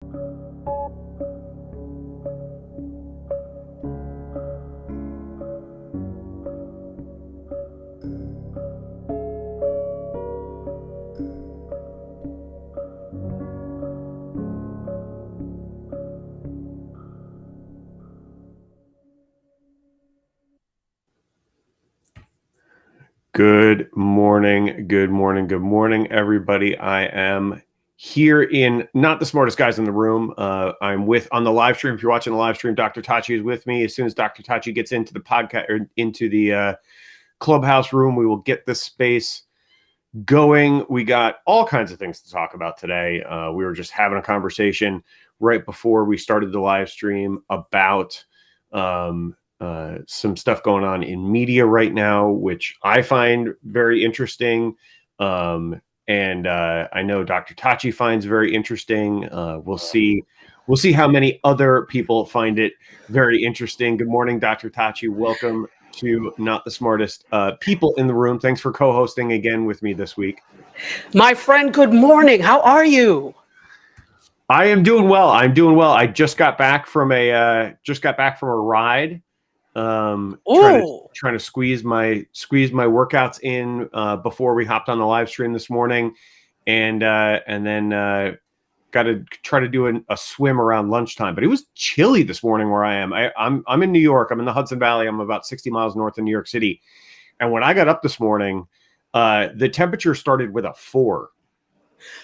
Good morning, everybody. I am here in not the smartest guys in the room. I'm on the live stream. If you're watching the live stream, Dr. Tachi is with me. As soon as Dr. Tachi gets into the podcast or into the clubhouse room, we will get this space going. We got all kinds of things to talk about today. We were just having a conversation right before we started the live stream about some stuff going on in media right now, which I find very interesting. And I know Dr. Tachi finds very interesting. We'll see how many other people find it very interesting. Good morning, Dr. Tachi. Welcome to Not the Smartest People in the Room. Thanks for co-hosting again with me this week. My friend, good morning. How are you? I am doing well. I just got back from a ride. Trying to squeeze my workouts in before we hopped on the live stream this morning, and then got to try to do a swim around lunchtime. But it was chilly this morning where I am. I'm in New York. I'm in the Hudson Valley. I'm about 60 miles north of New York City. And when I got up this morning, the temperature started with a 4.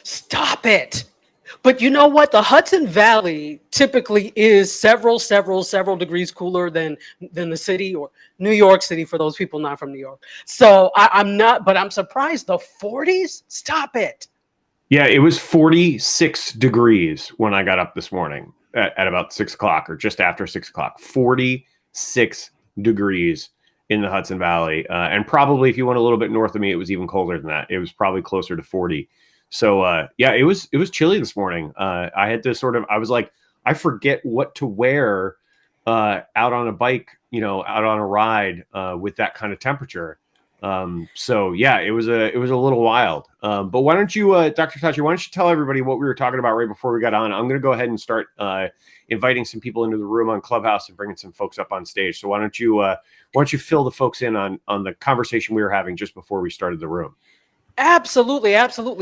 Stop it. But you know what? The Hudson Valley typically is several degrees cooler than the city, or New York City, for those people not from New York. So I'm surprised. The 40s? Stop it. Yeah, it was 46 degrees when I got up this morning at about 6 o'clock or just after 6 o'clock. 46 degrees in the Hudson Valley. And probably if you went a little bit north of me, it was even colder than that. It was probably closer to 40. So yeah, it was chilly this morning. I had to I was like, I forget what to wear out on a bike, out on a ride with that kind of temperature. So yeah, it was a little wild. But why don't you, Dr. Tachi, why don't you tell everybody what we were talking about right before we got on? I'm going to go ahead and start inviting some people into the room on Clubhouse and bringing some folks up on stage. So why don't you fill the folks in on the conversation we were having just before we started the room? Absolutely.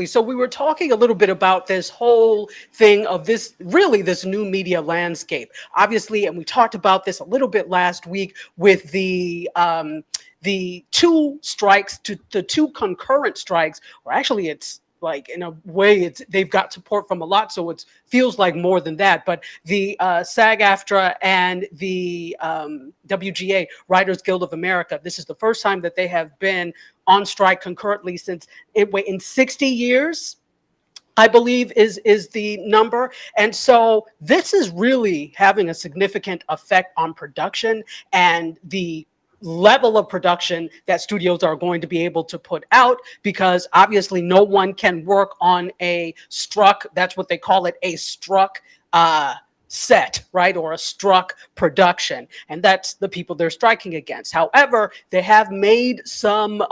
So we were talking a little bit about this whole thing of this new media landscape, obviously, and we talked about this a little bit last week with the two strikes, the two concurrent strikes, or actually it's like, in a way, they've got support from a lot, so it feels like more than that. But the SAG-AFTRA and the WGA, Writers Guild of America, this is the first time that they have been on strike concurrently in 60 years. I believe is the number. And so this is really having a significant effect on production and the level of production that studios are going to be able to put out, because obviously no one can work on a struck, that's what they call it, a struck set, right, or a struck production, and that's the people they're striking against. However, they have made some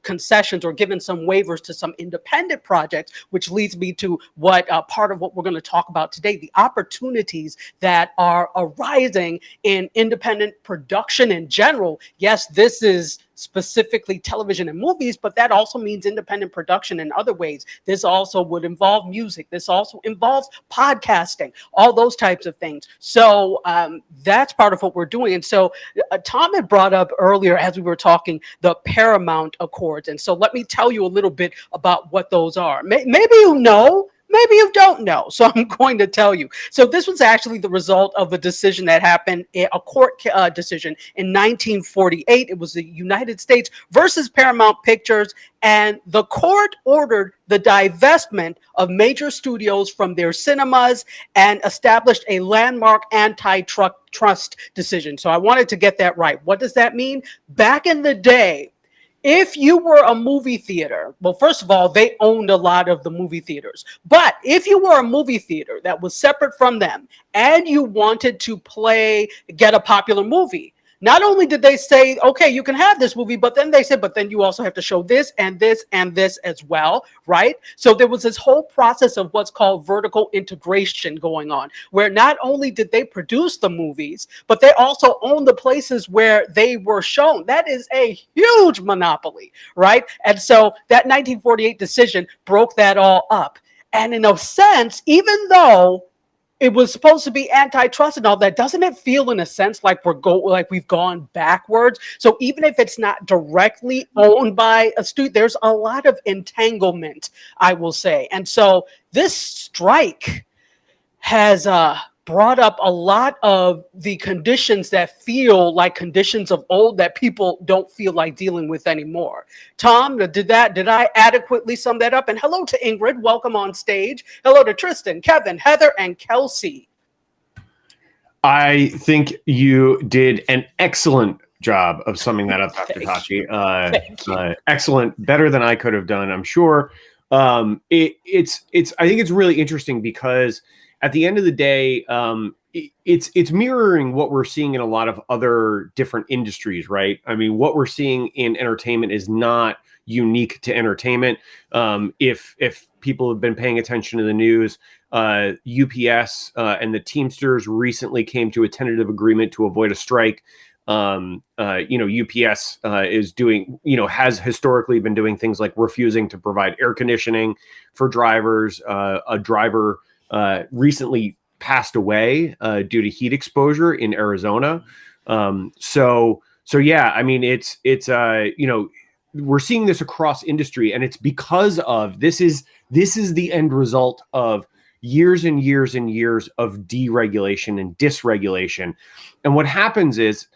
concessions or given some waivers to some independent projects, which leads me to what part of what we're going to talk about today, the opportunities that are arising in independent production in general. Yes, this is specifically television and movies, but that also means independent production in other ways. This also would involve music. This also involves podcasting, all those types of things. So that's part of what we're doing. And so Tom had brought up earlier, as we were talking, the Paramount Accords. And so let me tell you a little bit about what those are. Maybe you know, maybe you don't know, so I'm going to tell you. So this was actually the result of a decision that happened, a court decision in 1948. It was the United States versus Paramount Pictures, and the court ordered the divestment of major studios from their cinemas and established a landmark antitrust decision. So I wanted to get that right. What does that mean? Back in the day, if you were a movie theater, well, first of all, they owned a lot of the movie theaters. But if you were a movie theater that was separate from them and you wanted to get a popular movie, not only did they say, okay, you can have this movie, but then they said, but then you also have to show this and this and this as well, right? So there was this whole process of what's called vertical integration going on, where not only did they produce the movies, but they also own the places where they were shown. That is a huge monopoly, right? And so that 1948 decision broke that all up. And in a sense, even though it was supposed to be antitrust and all that, doesn't it feel in a sense like we've gone backwards? So even if it's not directly owned by a studio, there's a lot of entanglement, I will say. And so this strike has brought up a lot of the conditions that feel like conditions of old that people don't feel like dealing with anymore. Tom, did I adequately sum that up? And hello to Ingrid, welcome on stage. Hello to Tristan, Kevin, Heather, and Kelsey. I think you did an excellent job of summing that up, Dr. Tachi. Excellent, better than I could have done, I'm sure. I think it's really interesting because at the end of the day, it's mirroring what we're seeing in a lot of other different industries, right? I mean, what we're seeing in entertainment is not unique to entertainment. If people have been paying attention to the news, UPS and the Teamsters recently came to a tentative agreement to avoid a strike. UPS is doing, has historically been doing things like refusing to provide air conditioning for drivers. A driver recently passed away due to heat exposure in Arizona. So yeah, I mean, it's we're seeing this across industry, and it's because of this is the end result of years and years and years of deregulation and dysregulation. And what happens is,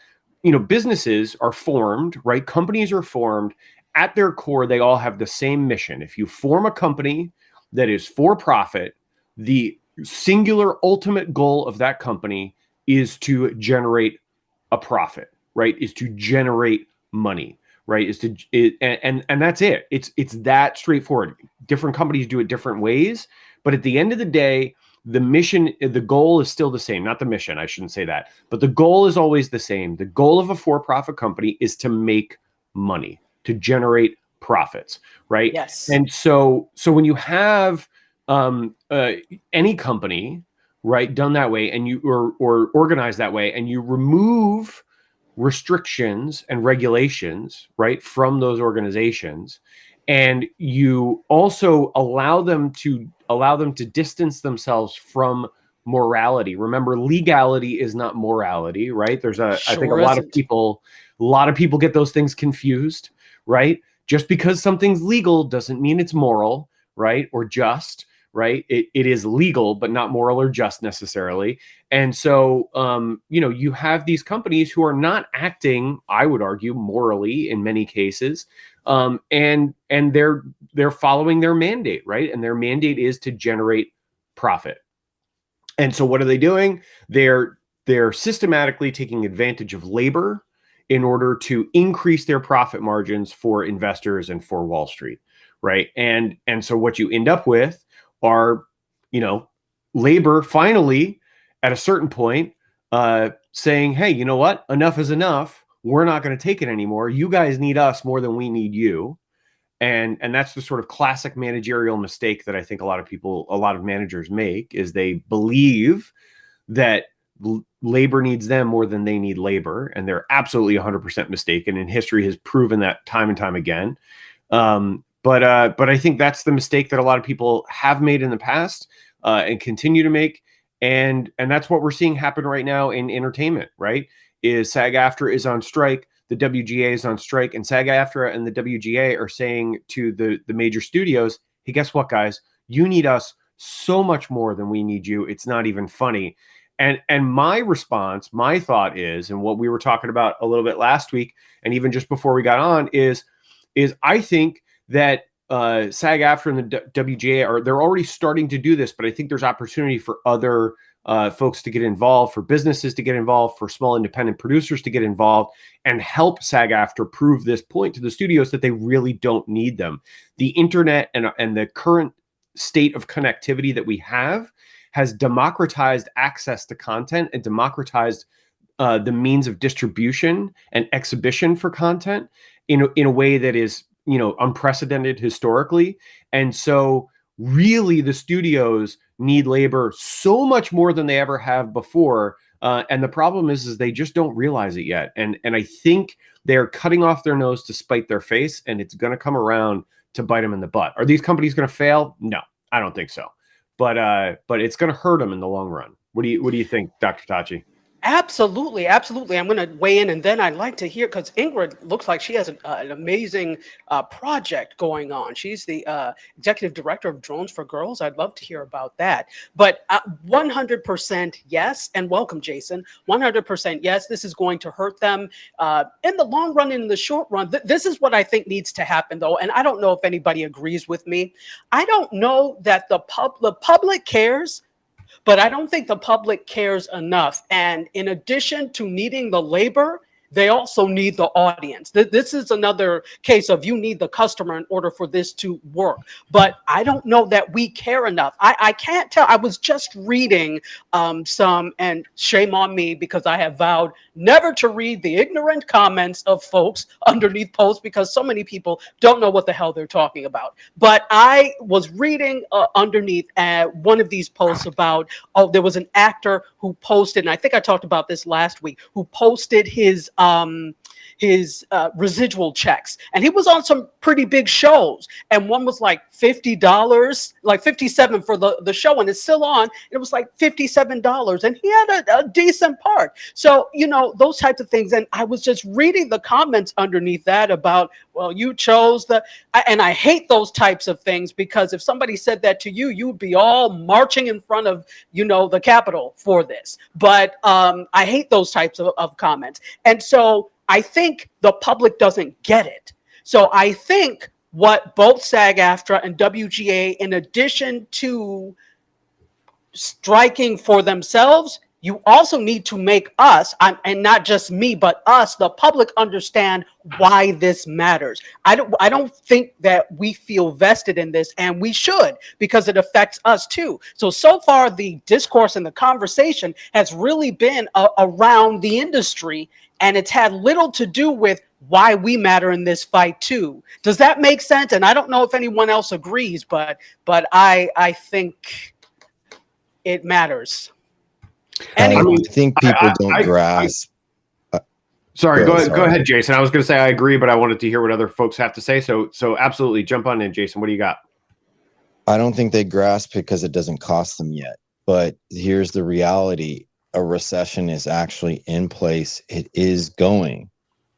businesses are formed, right? Companies are formed. At their core, they all have the same mission. If you form a company that is for profit, the singular ultimate goal of that company is to generate a profit, right? Is to generate money, right? And that's it. It's that straightforward. Different companies do it different ways, but at the end of the day, the mission, the goal is still the same. Not the mission, I shouldn't say that, but the goal is always the same. The goal of a for-profit company is to make money, to generate profits, right? Yes. And so when you have any company, right, done that way, and you or organized that way, and you remove restrictions and regulations, right, from those organizations, and you also allow them to distance themselves from morality. Remember, legality is not morality, right? I think a lot of people get those things confused, right? Just because something's legal doesn't mean it's moral, right, or just. Right. It is legal, but not moral or just necessarily. And so, you have these companies who are not acting, I would argue, morally in many cases. And they're following their mandate, right? And their mandate is to generate profit. And so what are they doing? They're systematically taking advantage of labor in order to increase their profit margins for investors and for Wall Street, right? And so what you end up with are, labor finally at a certain point saying, hey, you know what? Enough is enough. We're not going to take it anymore. You guys need us more than we need you. And that's the sort of classic managerial mistake that I think a lot of managers make, is they believe that labor needs them more than they need labor. And they're absolutely 100% mistaken. And history has proven that time and time again. But I think that's the mistake that a lot of people have made in the past and continue to make. And that's what we're seeing happen right now in entertainment, right? Is SAG-AFTRA is on strike, the WGA is on strike, and SAG-AFTRA and the WGA are saying to the major studios, hey, guess what, guys? You need us so much more than we need you. It's not even funny. And my response, my thought is, and what we were talking about a little bit last week, and even just before we got on, is I think that SAG-AFTRA and the WGA they're already starting to do this, but I think there's opportunity for other folks to get involved, for businesses to get involved, for small independent producers to get involved and help SAG-AFTRA prove this point to the studios that they really don't need them. The internet and the current state of connectivity that we have has democratized access to content and democratized the means of distribution and exhibition for content in a way that is, unprecedented historically. And so really the studios need labor so much more than they ever have before. And the problem is they just don't realize it yet. And I think they're cutting off their nose to spite their face, and it's going to come around to bite them in the butt. Are these companies going to fail? No, I don't think so. But it's going to hurt them in the long run. What do you think, Dr. Tachi? Absolutely, absolutely. I'm going to weigh in, and then I'd like to hear, because Ingrid looks like she has an amazing project going on. She's the executive director of Drones for Girls. I'd love to hear about that. But 100% yes, and welcome, Jason. 100% yes, this is going to hurt them in the long run and in the short run. This is what I think needs to happen, though, and I don't know if anybody agrees with me. I don't know that the public cares, but I don't think the public cares enough. And in addition to needing the labor, they also need the audience. This is another case of you need the customer in order for this to work. But I don't know that we care enough. I can't tell. I was just reading some, and shame on me because I have vowed never to read the ignorant comments of folks underneath posts, because so many people don't know what the hell they're talking about. But I was reading underneath one of these posts about, there was an actor who posted, and I think I talked about this last week, who posted his residual checks, and he was on some pretty big shows, and one was like $50, like $57 for the show, and it's still on. It was like $57, and he had a decent part. So those types of things. And I was just reading the comments underneath that about, well, you chose and I hate those types of things, because if somebody said that to you, you would be all marching in front of the Capitol for this. But I hate those types of comments. And so I think the public doesn't get it. So I think what both SAG-AFTRA and WGA, in addition to striking for themselves, you also need to make us, and not just me, but us, the public, understand why this matters. I don't think that we feel vested in this, and we should, because it affects us too. So far, the discourse and the conversation has really been around the industry, and it's had little to do with why we matter in this fight too. Does that make sense? And I don't know if anyone else agrees, but I think it matters. Anyway, I think people don't grasp. Sorry, go ahead, Jason. I was going to say I agree, but I wanted to hear what other folks have to say. So absolutely, jump on in, Jason. What do you got? I don't think they grasp because it doesn't cost them yet. But here's the reality. A recession is actually in place. It is going.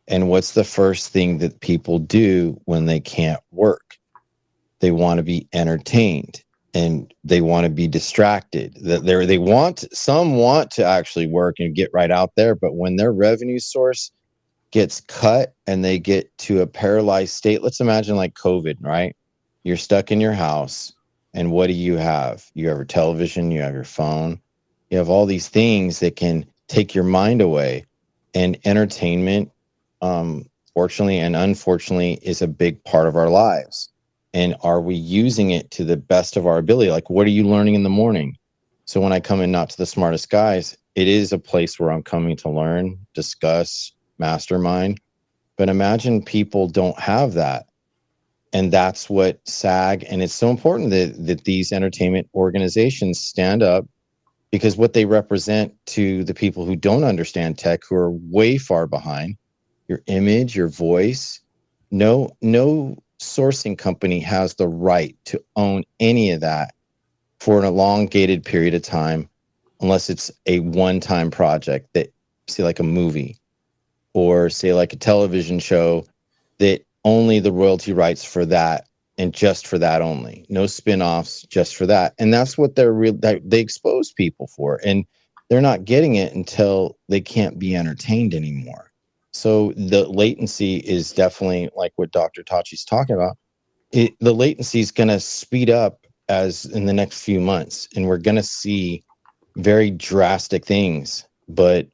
And what's the first thing that people do when they can't work? They want to be entertained. And they want to be distracted. Some want to actually work and get right out there, but when their revenue source gets cut and they get to a paralyzed state, let's imagine like COVID, right? You're stuck in your house, and what do you have? You have your television, you have your phone, you have all these things that can take your mind away. And entertainment, fortunately and unfortunately, is a big part of our lives. And are we using it to the best of our ability? Like, what are you learning in the morning? So when I come in Not to the Smartest Guys, it is a place where I'm coming to learn, discuss, mastermind. But imagine people don't have that. And that's what SAG, and it's so important that these entertainment organizations stand up, because what they represent to the people who don't understand tech, who are way far behind, your image, your voice, no sourcing company has the right to own any of that for an elongated period of time, unless it's a one-time project that, say, like a movie, or say like a television show, that only the royalty rights for that, and just for that only. No spin-offs, just for that. And that's what they expose people for. And they're not getting it until they can't be entertained anymore. So the latency is definitely like what Dr. Tachi's talking about. The latency is going to speed up as in the next few months, and we're going to see very drastic things. But,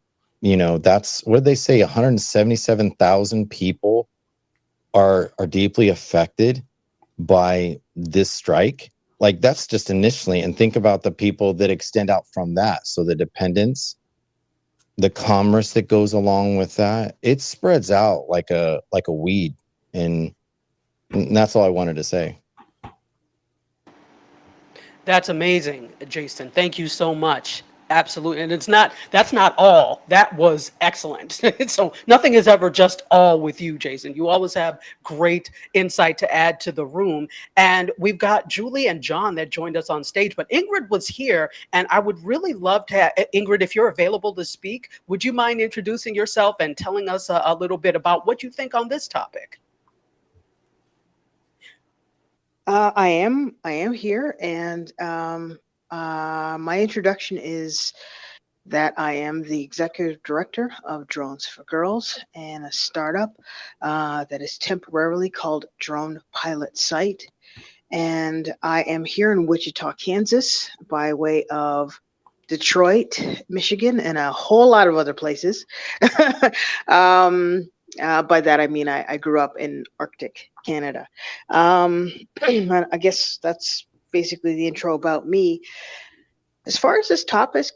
that's what they say, 177,000 people are deeply affected by this strike. Like, that's just initially. And think about the people that extend out from that. So the dependents, the commerce that goes along with that, it spreads out like a weed. And that's all I wanted to say. That's amazing, Jason. Thank you so much. Absolutely. And that's not all. That was excellent. So nothing is ever just all with you, Jason. You always have great insight to add to the room. And we've got Julie and John that joined us on stage, but Ingrid was here. And I would really love to have, Ingrid, if you're available to speak, would you mind introducing yourself and telling us a little bit about what you think on this topic? I am here, and my introduction is that I am the executive director of Drones for Girls and a startup that is temporarily called Drone Pilot Site. And I am here in Wichita, Kansas, by way of Detroit, Michigan, and a whole lot of other places. By that, I mean I grew up in Arctic Canada. I guess that's basically the intro about me. As far as this topic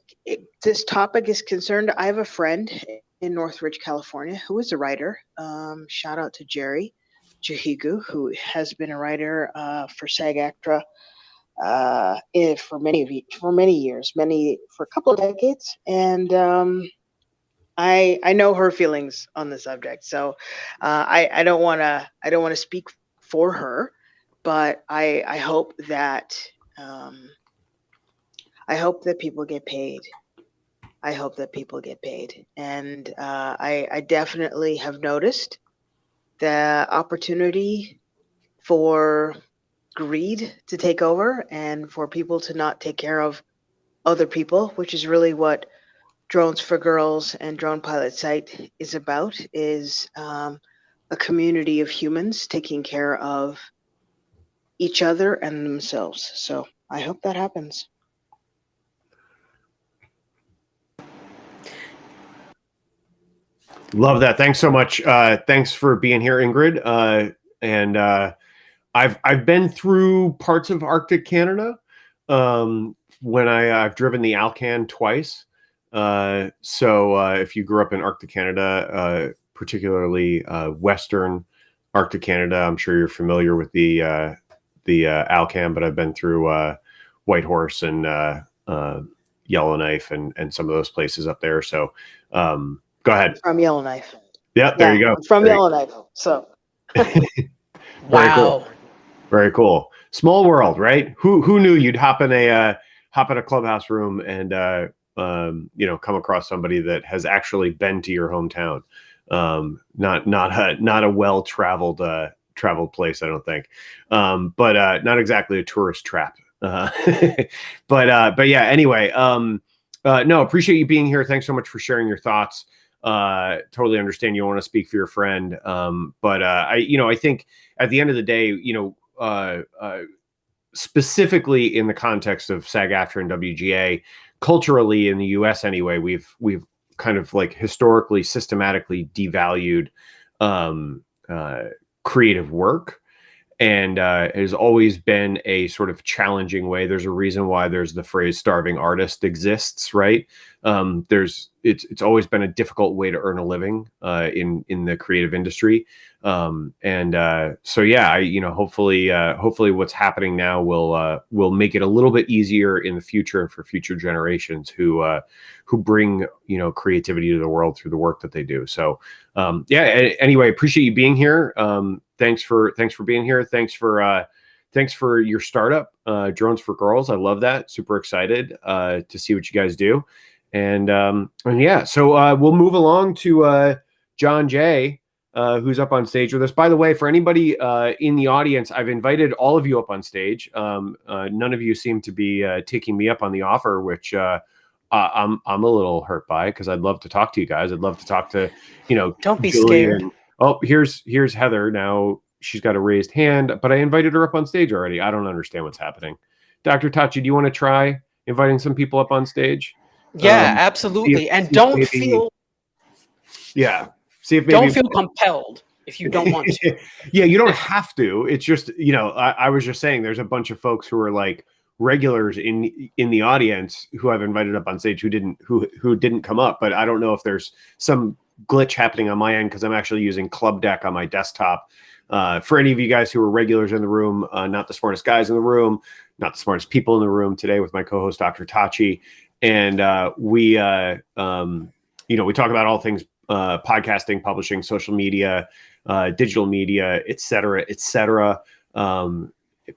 is concerned, I have a friend in Northridge, California, who is a writer. Shout out to Jerry Jahigu, who has been a writer for SAG-AFTRA for many years, for a couple of decades, and I know her feelings on the subject, so I don't want to speak for her, but I hope that people get paid. I hope that people get paid, and I definitely have noticed the opportunity for greed to take over and for people to not take care of other people, which is really what Drones for Girls and Drone Pilot Site is about, is a community of humans taking care of each other and themselves. So I hope that happens. Love that. Thanks so much. Thanks for being here, Ingrid. And I've been through parts of Arctic Canada when I've driven the Alcan twice. So if you grew up in Arctic Canada, particularly Western Arctic Canada, I'm sure you're familiar with the Alcan, but I've been through Whitehorse and Yellowknife and some of those places up there. So go ahead. From Yellowknife. Yeah, there you go. I'm from Yellowknife. So Very cool. Very cool. Small world, right? Who knew you'd hop in a clubhouse room and come across somebody that has actually been to your hometown. Not a well-traveled place, I don't think. But not exactly a tourist trap. But yeah, anyway, no, appreciate you being here. Thanks so much for sharing your thoughts. Totally understand you want to speak for your friend. But I think at the end of the day, specifically in the context of SAG-AFTRA and WGA, culturally in the US anyway, we've kind of like historically systematically devalued creative work, and it has always been a sort of challenging way. There's a reason why there's the phrase starving artist exists, right? It's always been a difficult way to earn a living in the creative industry. So yeah, hopefully what's happening now will make it a little bit easier in the future for future generations who bring creativity to the world through the work that they do. So yeah, anyway, appreciate you being here. Thanks for being here. Thanks for your startup, Drones for Girls. I love that. Super excited to see what you guys do. And yeah, so we'll move along to John Jay, who's up on stage with us. By the way, for anybody in the audience, I've invited all of you up on stage. None of you seem to be taking me up on the offer, which I'm a little hurt by, because I'd love to talk to you guys. I'd love to talk to Don't be Julie scared. Oh, here's Heather. Now she's got a raised hand, but I invited her up on stage already. I don't understand what's happening. Dr. Tachi, do you want to try inviting some people up on stage? Yeah, absolutely. And don't feel compelled if you don't want to. Yeah, you don't have to. It's just, I was just saying there's a bunch of folks who are like regulars in the audience who I've invited up on stage who didn't come up, but I don't know if there's some glitch happening on my end because I'm actually using Club Deck on my desktop. For any of you guys who are regulars in the room, not the smartest guys in the room, not the smartest people in the room today with my co-host, Dr. Tachi. And we talk about all things podcasting, publishing, social media, digital media, et cetera, et cetera.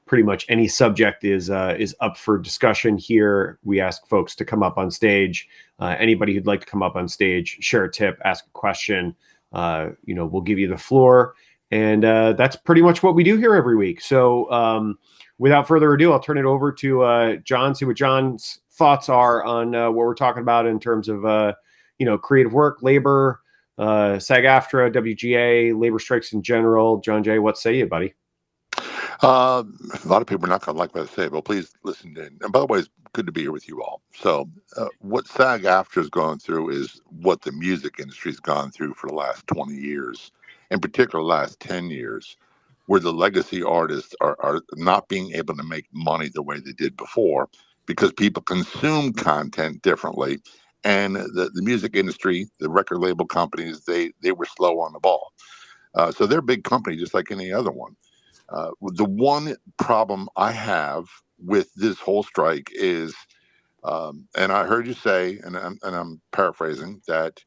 Pretty much any subject is up for discussion here. We ask folks to come up on stage. Anybody who'd like to come up on stage, share a tip, ask a question, we'll give you the floor. And that's pretty much what we do here every week. So without further ado, I'll turn it over to John, see what John's thoughts are on what we're talking about in terms of, creative work, labor, SAG-AFTRA, WGA, labor strikes in general. John Jay, what say you, buddy? A lot of people are not going to like what I say, but please listen in. And by the way, it's good to be here with you all. So what SAG-AFTRA is going through is what the music industry has gone through for the last 20 years, in particular, the last 10 years, where the legacy artists are not being able to make money the way they did before because people consume content differently. And the music industry, the record label companies, they were slow on the ball. So they're a big company, just like any other one. The one problem I have with this whole strike is, and I heard you say, and I'm paraphrasing, that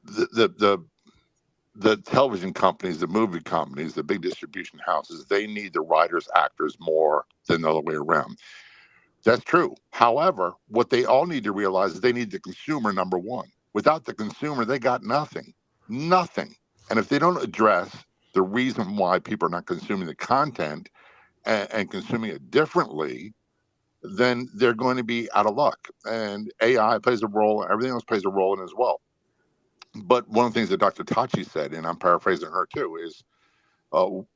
the television companies, the movie companies, the big distribution houses, they need the writers, actors more than the other way around. That's true. However, what they all need to realize is they need the consumer, number one. Without the consumer, they got nothing. Nothing. And if they don't address the reason why people are not consuming the content and consuming it differently, then they're going to be out of luck. And AI plays a role, everything else plays a role in it as well. But one of the things that Dr. Tachi said, and I'm paraphrasing her too, is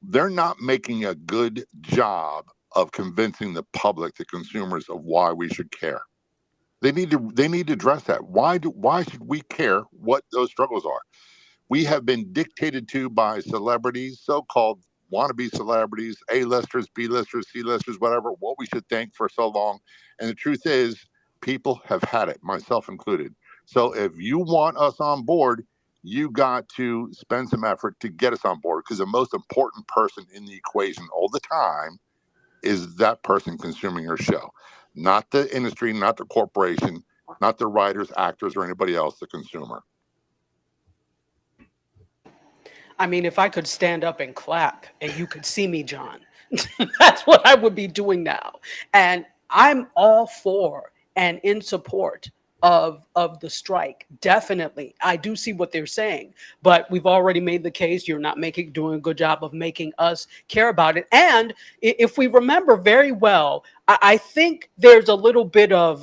they're not making a good job of convincing the public, the consumers, of why we should care. They need to address that. Why should we care what those struggles are? We have been dictated to by celebrities, so-called wannabe celebrities, A-listers, B-listers, C-listers, whatever, what we should think for so long. And the truth is, people have had it, myself included. So if you want us on board, you got to spend some effort to get us on board, because the most important person in the equation all the time is that person consuming your show. Not the industry, not the corporation, not the writers, actors, or anybody else, the consumer. I mean, if I could stand up and clap and you could see me, John, that's what I would be doing now. And I'm all for and in support of the strike. Definitely. I do see what they're saying, but we've already made the case. You're not doing a good job of making us care about it. And if we remember very well, I think there's a little bit of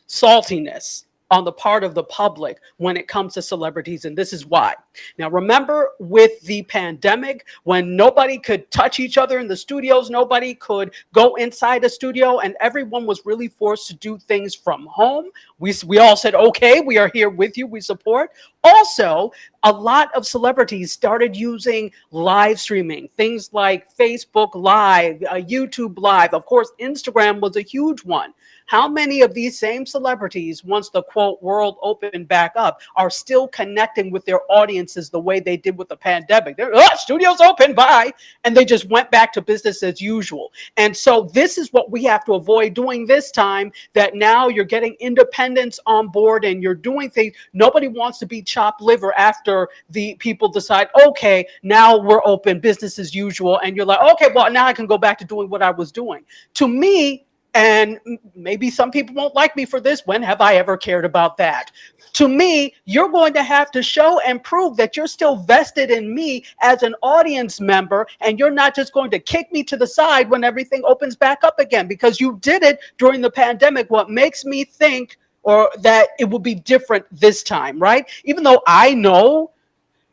saltiness on the part of the public when it comes to celebrities, and this is why. Now, remember with the pandemic, when nobody could touch each other in the studios, nobody could go inside a studio, and everyone was really forced to do things from home. We all said, okay, we are here with you, we support. Also, a lot of celebrities started using live streaming, things like Facebook Live, YouTube Live. Of course, Instagram was a huge one. How many of these same celebrities, once the quote world opened back up, are still connecting with their audiences the way they did with the pandemic? They're, studios open, bye. And they just went back to business as usual. And so this is what we have to avoid doing this time, that now you're getting independents on board and you're doing things. Nobody wants to be chopped liver after the people decide, okay, now we're open, business as usual. And you're like, okay, well, now I can go back to doing what I was doing. To me, and maybe some people won't like me for this. When have I ever cared about that? To me, you're going to have to show and prove that you're still vested in me as an audience member, and you're not just going to kick me to the side when everything opens back up again, because you did it during the pandemic. What makes me think or that it will be different this time, right? Even though I know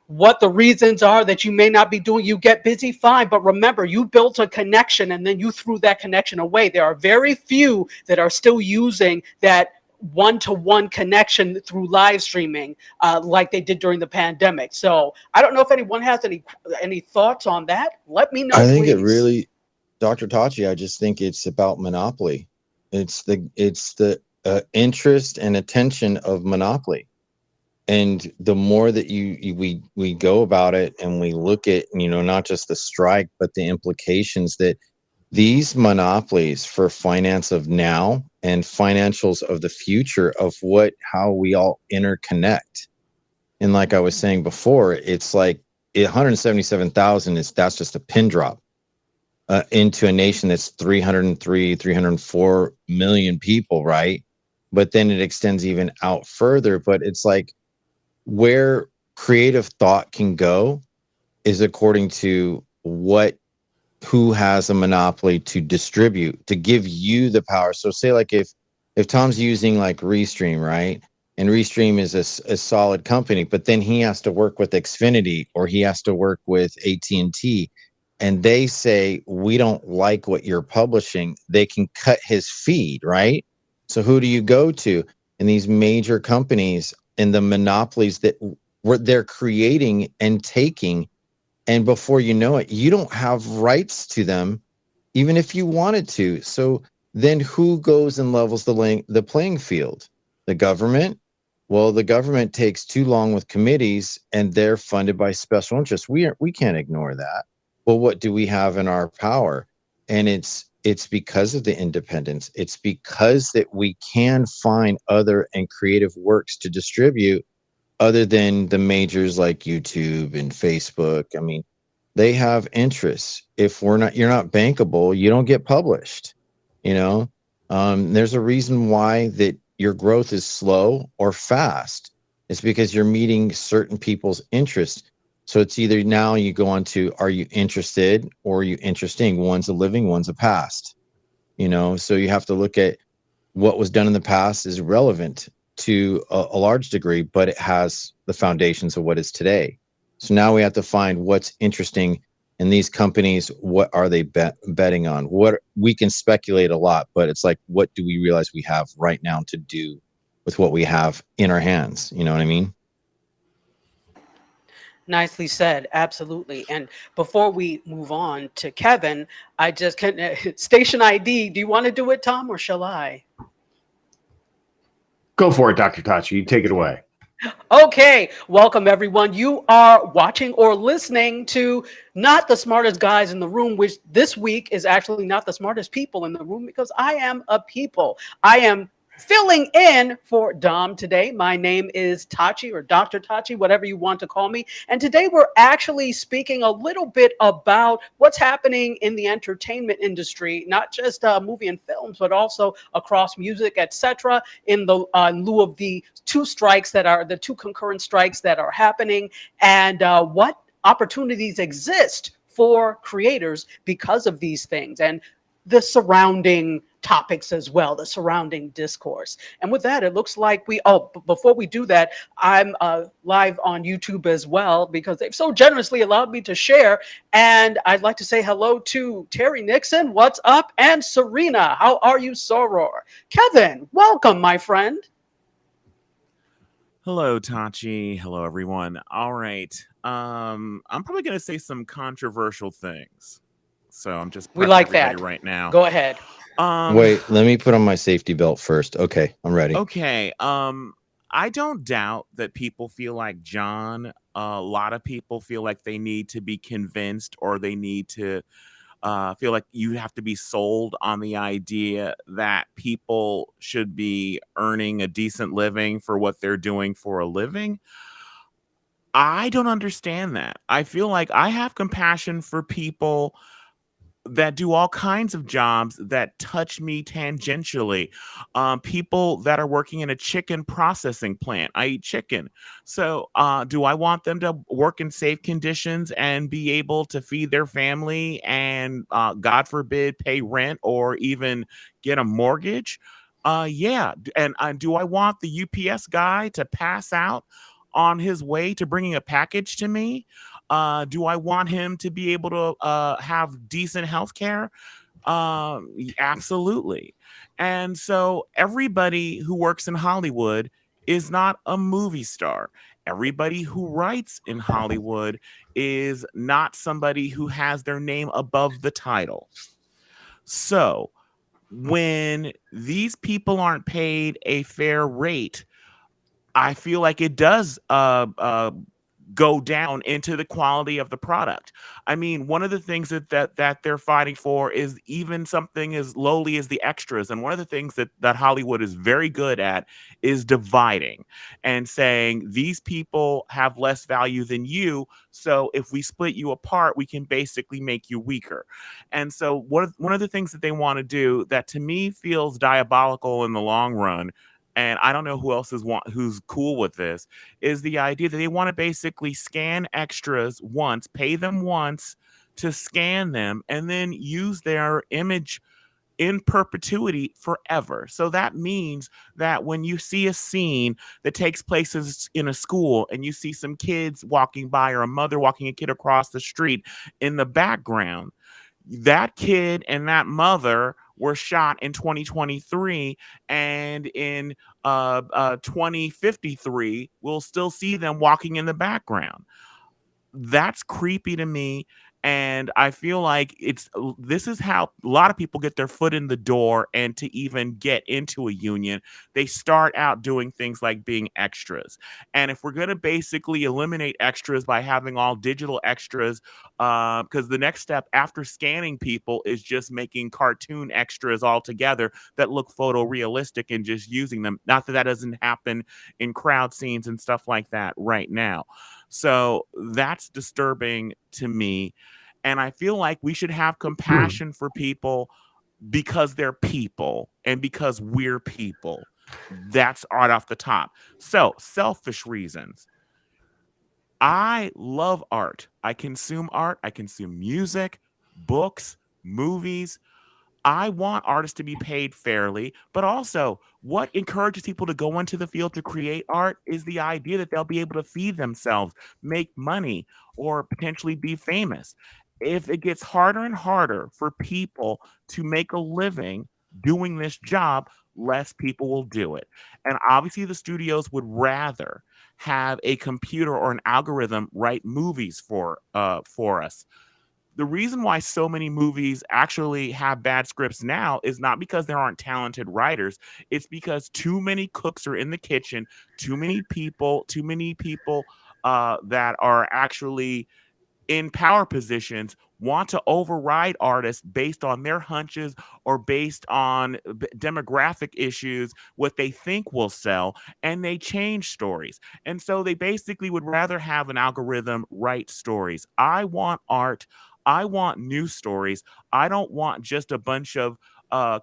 what the reasons are that you may not be doing, you get busy, fine. But remember, you built a connection and then you threw that connection away. There are very few that are still using that one-to-one connection through live streaming like they did during the pandemic. So I don't know if anyone has any thoughts on that. Let me know, I think please. it really, Dr. Tachi, I just think it's about monopoly. It's the interest and attention of monopoly. And the more that we go about it and we look at, not just the strike, but the implications that these monopolies for finance of now and financials of the future of how we all interconnect. And like I was saying before, it's like 177,000 that's just a pin drop into a nation that's 303, 304 million people, right? But then it extends even out further. But it's like where creative thought can go is according to who has a monopoly to distribute, to give you the power. So say like if Tom's using like Restream, right? And Restream is a solid company, but then he has to work with Xfinity or he has to work with AT&T, and they say, we don't like what you're publishing, they can cut his feed, right? So who do you go to? And these major companies and the monopolies that they're creating and taking, and before you know it, you don't have rights to them, even if you wanted to. So then who goes and levels the playing field? The government? Well, the government takes too long with committees, and they're funded by special interests. We can't ignore that. Well, what do we have in our power? And it's because of the independence. It's because that we can find other and creative works to distribute other than the majors like YouTube and Facebook. I mean, they have interests. If you're not bankable, you don't get published. There's a reason why that your growth is slow or fast. It's because you're meeting certain people's interests. So it's either now you go on to, are you interested or are you interesting? One's a living, one's a past. So you have to look at what was done in the past is relevant to a large degree, but it has the foundations of what is today. So now we have to find what's interesting in these companies. What are they betting on? What we can speculate a lot, but it's like, what do we realize we have right now to do with what we have in our hands? You know what I mean? Nicely said. Absolutely. And before we move on to Kevin, I just can station ID. Do you want to do it, Tom, or shall I? Go for it, Dr. Tachi. You take it away. Okay, welcome everyone. You are watching or listening to not the smartest guys in the room, which this week is actually not the smartest people in the room because I am a people. I am filling in for Dom today. My name is Tachi, or Dr. Tachi, whatever you want to call me. And today we're actually speaking a little bit about what's happening in the entertainment industry, not just movie and films, but also across music, etc. In lieu of the two concurrent strikes that are happening, and what opportunities exist for creators because of these things, and the surrounding topics as well, the surrounding discourse. And with that, it looks like before we do that, I'm live on YouTube as well because they've so generously allowed me to share. And I'd like to say hello to Terry Nixon, what's up? And Serena, how are you, Soror? Kevin, welcome, my friend. Hello, Tachi. Hello, everyone. All right. I'm probably going to say some controversial things. So I'm just we like everybody that right now. Go ahead. Wait, let me put on my safety belt first. Okay, I'm ready. Okay. I don't doubt that people feel like John. A lot of people feel like they need to be convinced, or they need to feel like you have to be sold on the idea that people should be earning a decent living for what they're doing for a living. I don't understand that. I feel like I have compassion for people that do all kinds of jobs that touch me tangentially. People that are working in a chicken processing plant. I eat chicken. So do I want them to work in safe conditions and be able to feed their family and, God forbid, pay rent or even get a mortgage? Yeah. And do I want the UPS guy to pass out on his way to bringing a package to me? Do I want him to be able to have decent health care? Absolutely. And so everybody who works in Hollywood is not a movie star. Everybody who writes in Hollywood is not somebody who has their name above the title. So when these people aren't paid a fair rate, I feel like it does go down into the quality of the product. I mean, one of the things that they're fighting for is even something as lowly as the extras. And one of the things that Hollywood is very good at is dividing and saying these people have less value than you. So if we split you apart, we can basically make you weaker. And so one of the things that they want to do that to me feels diabolical in the long run, and I don't know who else who's cool with this, is the idea that they want to basically scan extras once, pay them once to scan them, and then use their image in perpetuity forever. So that means that when you see a scene that takes place in a school and you see some kids walking by or a mother walking a kid across the street in the background, that kid and that mother were shot in 2023, and in 2053 we'll still see them walking in the background. That's creepy to me. And I feel like this is how a lot of people get their foot in the door, and to even get into a union, they start out doing things like being extras. And if we're going to basically eliminate extras by having all digital extras, because the next step after scanning people is just making cartoon extras altogether that look photorealistic and just using them. Not that that doesn't happen in crowd scenes and stuff like that right now. So that's disturbing to me. And I feel like we should have compassion for people because they're people and because we're people. That's right off the top. So, selfish reasons. I love art. I consume art. I consume music, books, movies. I want artists to be paid fairly, but also what encourages people to go into the field to create art is the idea that they'll be able to feed themselves, make money, or potentially be famous. If it gets harder and harder for people to make a living doing this job, less people will do it. And obviously, the studios would rather have a computer or an algorithm write movies for us. The reason why so many movies actually have bad scripts now is not because there aren't talented writers. It's because too many cooks are in the kitchen, too many people that are actually in power positions want to override artists based on their hunches or based on demographic issues, what they think will sell, and they change stories. And so they basically would rather have an algorithm write stories. I want art. I want new stories. I don't want just a bunch of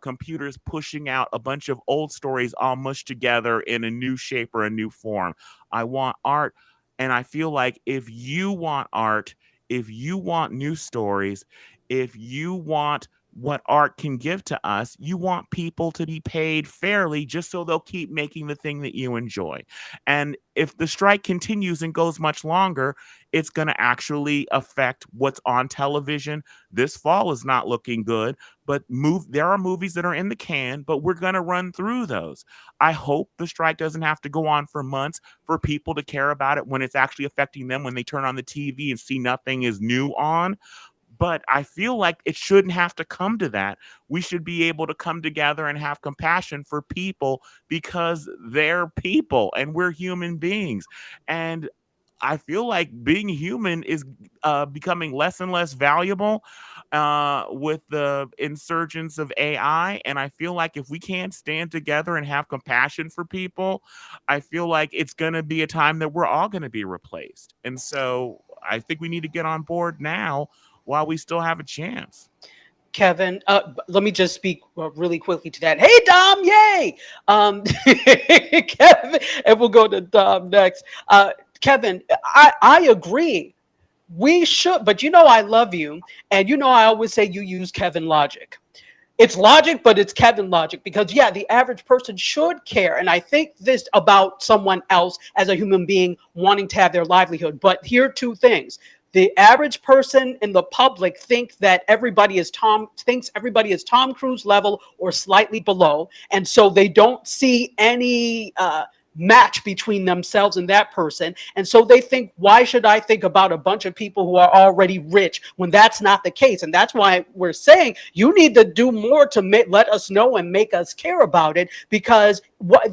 computers pushing out a bunch of old stories all mushed together in a new shape or a new form. I want art. And I feel like if you want art, if you want new stories, if you want what art can give to us, you want people to be paid fairly just so they'll keep making the thing that you enjoy. And if the strike continues and goes much longer, it's going to actually affect what's on television. This fall is not looking good, but there are movies that are in the can, but we're going to run through those. I hope the strike doesn't have to go on for months for people to care about it when it's actually affecting them when they turn on the TV and see nothing is new on. But I feel like it shouldn't have to come to that. We should be able to come together and have compassion for people because they're people and we're human beings. And I feel like being human is becoming less and less valuable with the insurgence of AI. And I feel like if we can't stand together and have compassion for people, I feel like it's going to be a time that we're all going to be replaced. And so I think we need to get on board now while we still have a chance. Kevin, let me just speak really quickly to that. Hey, Dom, yay! Kevin, and we'll go to Dom next. Kevin, I agree. We should, but I love you. And I always say you use Kevin logic. It's logic, but it's Kevin logic because, the average person should care. And I think this about someone else as a human being wanting to have their livelihood. But here are two things. The average person in the public thinks everybody is Tom Cruise level or slightly below. And so they don't see any match between themselves and that person. And so they think, why should I think about a bunch of people who are already rich when that's not the case? And that's why we're saying you need to do more to let us know and make us care about it, because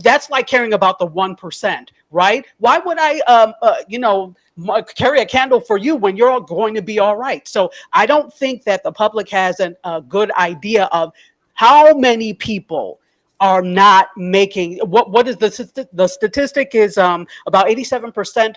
that's like caring about the 1%, right? Why would I, carry a candle for you when you're going to be all right? So I don't think that the public has a good idea of how many people are not making what is the statistic is about 87%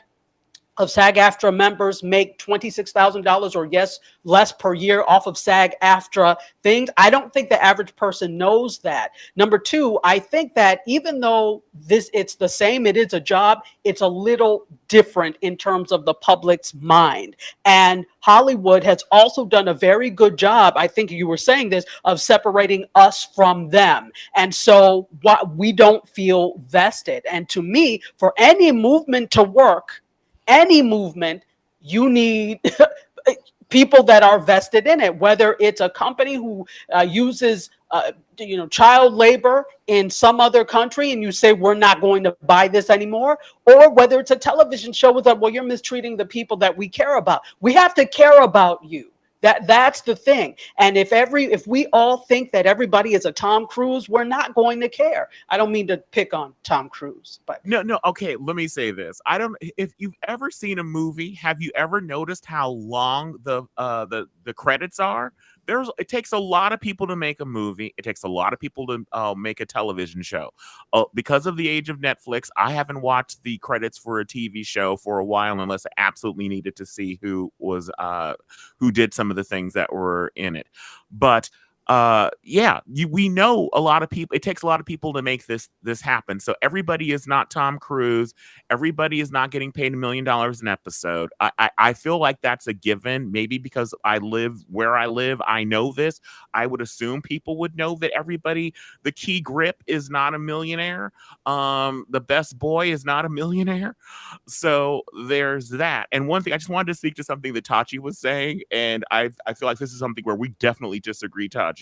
of SAG-AFTRA members make $26,000 or less per year off of SAG-AFTRA things. I don't think the average person knows that. Number two, I think that even though it's the same, it is a job, it's a little different in terms of the public's mind. And Hollywood has also done a very good job, I think you were saying this, of separating us from them. And so we don't feel vested. And to me, for any movement to work, any movement, you need people that are vested in it, whether it's a company who uses child labor in some other country and you say we're not going to buy this anymore, or whether it's a television show with well, you're mistreating the people that we care about. We have to care about you. That's the thing. And if we all think that everybody is a Tom Cruise, we're not going to care. I don't mean to pick on Tom Cruise, but no. Okay, let me say this. If you've ever seen a movie, have you ever noticed how long the credits are? It takes a lot of people to make a movie. It takes a lot of people to make a television show. Because of the age of Netflix, I haven't watched the credits for a TV show for a while, unless I absolutely needed to see who did some of the things that were in it. But we know a lot of people. It takes a lot of people to make this happen. So everybody is not Tom Cruise. Everybody is not getting paid $1 million an episode. I feel like that's a given. Maybe because I live where I live, I know this. I would assume people would know that the key grip is not a millionaire. The best boy is not a millionaire. So there's that. And one thing, I just wanted to speak to something that Tachi was saying, and I feel like this is something where we definitely disagree, Tachi.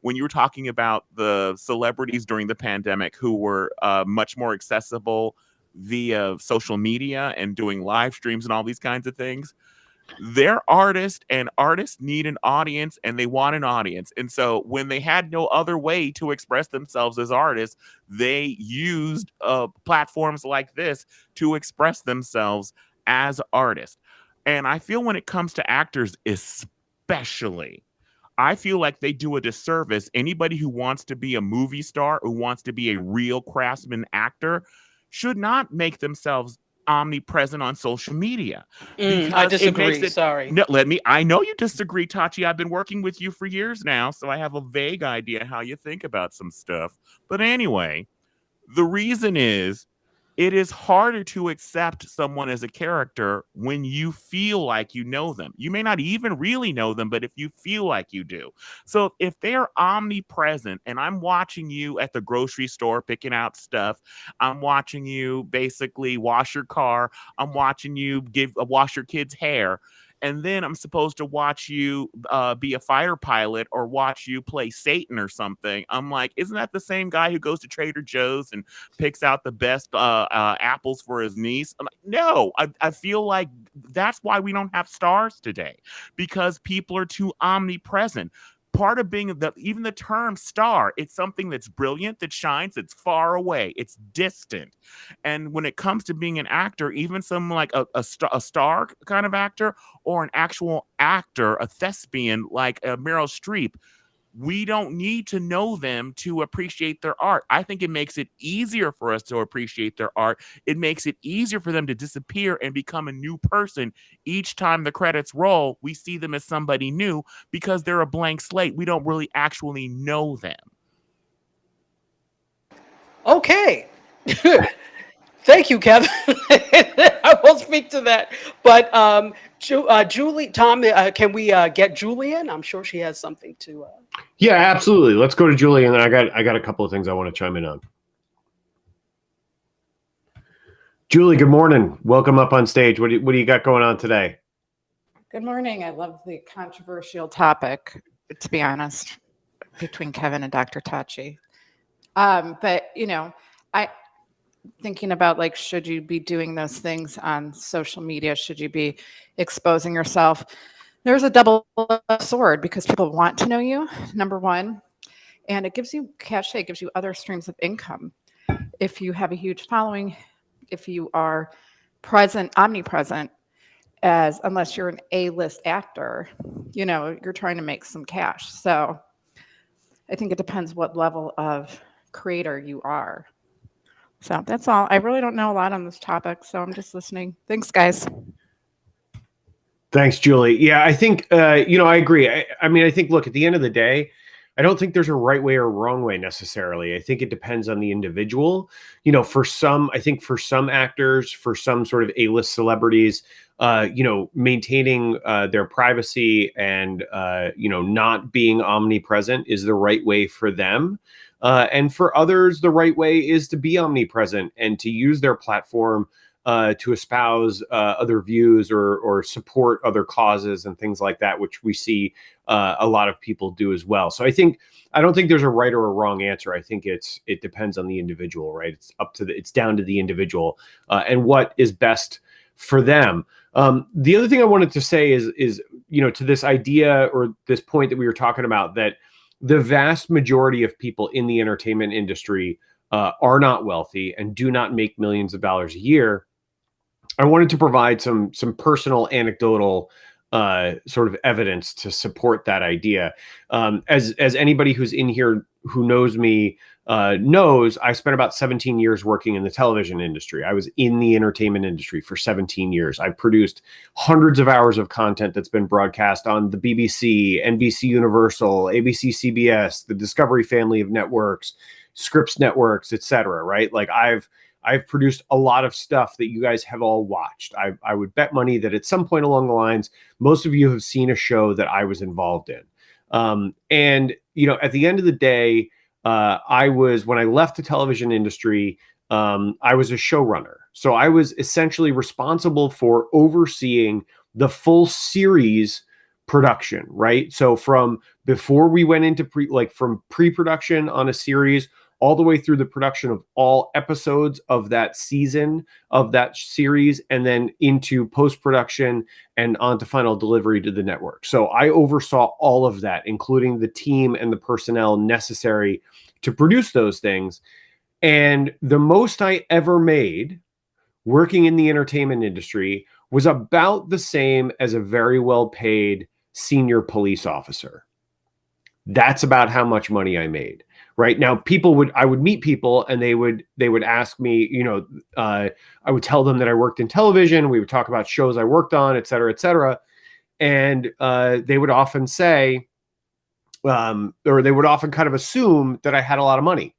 When you were talking about the celebrities during the pandemic who were much more accessible via social media and doing live streams and all these kinds of things, they're artists, and artists need an audience, and they want an audience. And so when they had no other way to express themselves as artists, they used platforms like this to express themselves as artists. And I feel when it comes to actors especially, I feel like they do a disservice. Anybody who wants to be a movie star, who wants to be a real craftsman actor, should not make themselves omnipresent on social media. I disagree. Sorry. No, I know you disagree, Tachi. I've been working with you for years now, so I have a vague idea how you think about some stuff. But anyway, the reason is, it is harder to accept someone as a character when you feel like you know them. You may not even really know them, but if you feel like you do. So if they're omnipresent and I'm watching you at the grocery store picking out stuff, I'm watching you basically wash your car, I'm watching you wash your kid's hair, and then I'm supposed to watch you be a fighter pilot or watch you play Satan or something. I'm like, isn't that the same guy who goes to Trader Joe's and picks out the best apples for his niece? I'm like, no, I feel like that's why we don't have stars today, because people are too omnipresent. Part of being even the term star, it's something that's brilliant, that shines, it's far away, it's distant. And when it comes to being an actor, even someone like a star kind of actor, or an actual actor, a thespian like Meryl Streep, we don't need to know them to appreciate their art. I think it makes it easier for us to appreciate their art. It makes it easier for them to disappear and become a new person. Each time the credits roll, we see them as somebody new because they're a blank slate. We don't really actually know them. Okay. Thank you, Kevin. I will speak to that. But Julie, Tom, can we get Julie in? I'm sure she has something to. Yeah, absolutely. Let's go to Julie, and then I got a couple of things I want to chime in on. Julie, good morning. Welcome up on stage. What do you got going on today? Good morning. I love the controversial topic, to be honest, between Kevin and Dr. Tachi. But thinking about like, should you be doing those things on social media? Should you be exposing yourself? There's a double sword because people want to know you, number one, and it gives you cachet, it gives you other streams of income. If you have a huge following, if you are present, omnipresent, unless you're an A-list actor, you're trying to make some cash. So I think it depends what level of creator you are. So that's all. I really don't know a lot on this topic, so I'm just listening. Thanks, guys. Thanks, Julie. Yeah, I think, I agree. I mean, I think, look, at the end of the day, I don't think there's a right way or wrong way necessarily. I think it depends on the individual. For some actors, for some sort of A-list celebrities, maintaining their privacy and, not being omnipresent is the right way for them. And for others, the right way is to be omnipresent and to use their platform to espouse other views or support other causes and things like that, which we see a lot of people do as well. So I don't think there's a right or a wrong answer. I think it depends on the individual, right? It's down to the individual and what is best for them. The other thing I wanted to say is to this idea or this point that we were talking about, that the vast majority of people in the entertainment industry are not wealthy and do not make millions of dollars a year. I wanted to provide some personal anecdotal sort of evidence to support that idea. As anybody who's in here who knows me knows, I spent about 17 years working in the television industry. I was in the entertainment industry for 17 years. I produced hundreds of hours of content that's been broadcast on the BBC, NBC Universal, ABC, CBS, the Discovery family of networks, Scripps networks, etc. Right? Like I've produced a lot of stuff that you guys have all watched. I would bet money that at some point along the lines, most of you have seen a show that I was involved in. And at the end of the day, when I left the television industry, I was a showrunner. So I was essentially responsible for overseeing the full series production, right? So from before we went into from pre-production on a series all the way through the production of all episodes of that season, of that series, and then into post-production and on to final delivery to the network. So I oversaw all of that, including the team and the personnel necessary to produce those things. And the most I ever made working in the entertainment industry was about the same as a very well-paid senior police officer. That's about how much money I made. Right now, I would meet people and they would ask me, I would tell them that I worked in television. We would talk about shows I worked on, et cetera, et cetera. And they would often say, or they would often kind of assume that I had a lot of money.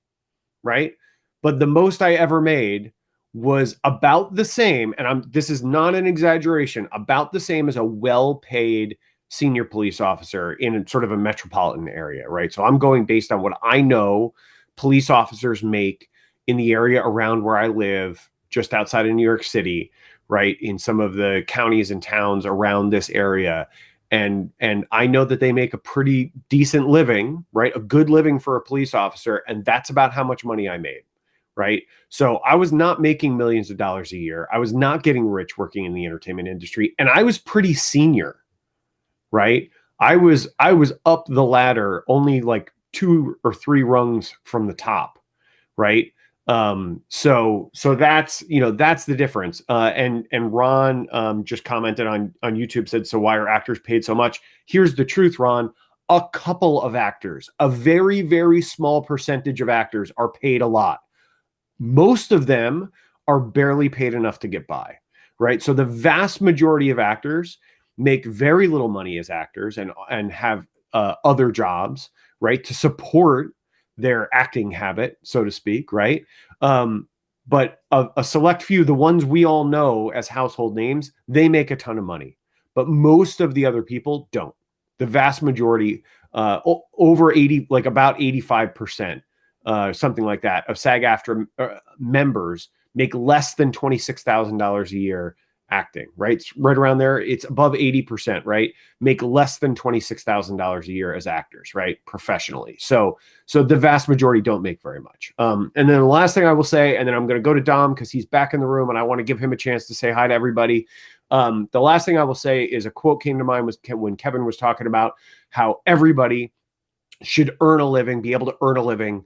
Right. But the most I ever made was about the same. And this is not an exaggeration, about the same as a well-paid senior police officer in sort of a metropolitan area, right? So I'm going based on what I know police officers make in the area around where I live, just outside of New York City, right? In some of the counties and towns around this area. And I know that they make a pretty decent living, right? A good living for a police officer. And that's about how much money I made, right? So I was not making millions of dollars a year. I was not getting rich working in the entertainment industry. And I was pretty senior. Right. I was up the ladder only like 2 or 3 rungs from the top. Right. So that's, that's the difference. And Ron just commented on YouTube, said, so why are actors paid so much? Here's the truth, Ron. A couple of actors, a very, very small percentage of actors are paid a lot. Most of them are barely paid enough to get by. Right. So the vast majority of actors make very little money as actors and have other jobs, right, to support their acting habit, so to speak, right? But a select few, the ones we all know as household names, they make a ton of money. But most of the other people don't. The vast majority, over 80, like about 85%, something like that, of SAG-AFTRA members make less than $26,000 a year acting, right? It's right around there. It's above 80%, right? Make less than $26,000 a year as actors, right? Professionally. So the vast majority don't make very much. And then the last thing I will say, and then I'm going to go to Dom because he's back in the room and I want to give him a chance to say hi to everybody. The last thing I will say is a quote came to mind was when Kevin was talking about how everybody should earn a living, be able to earn a living,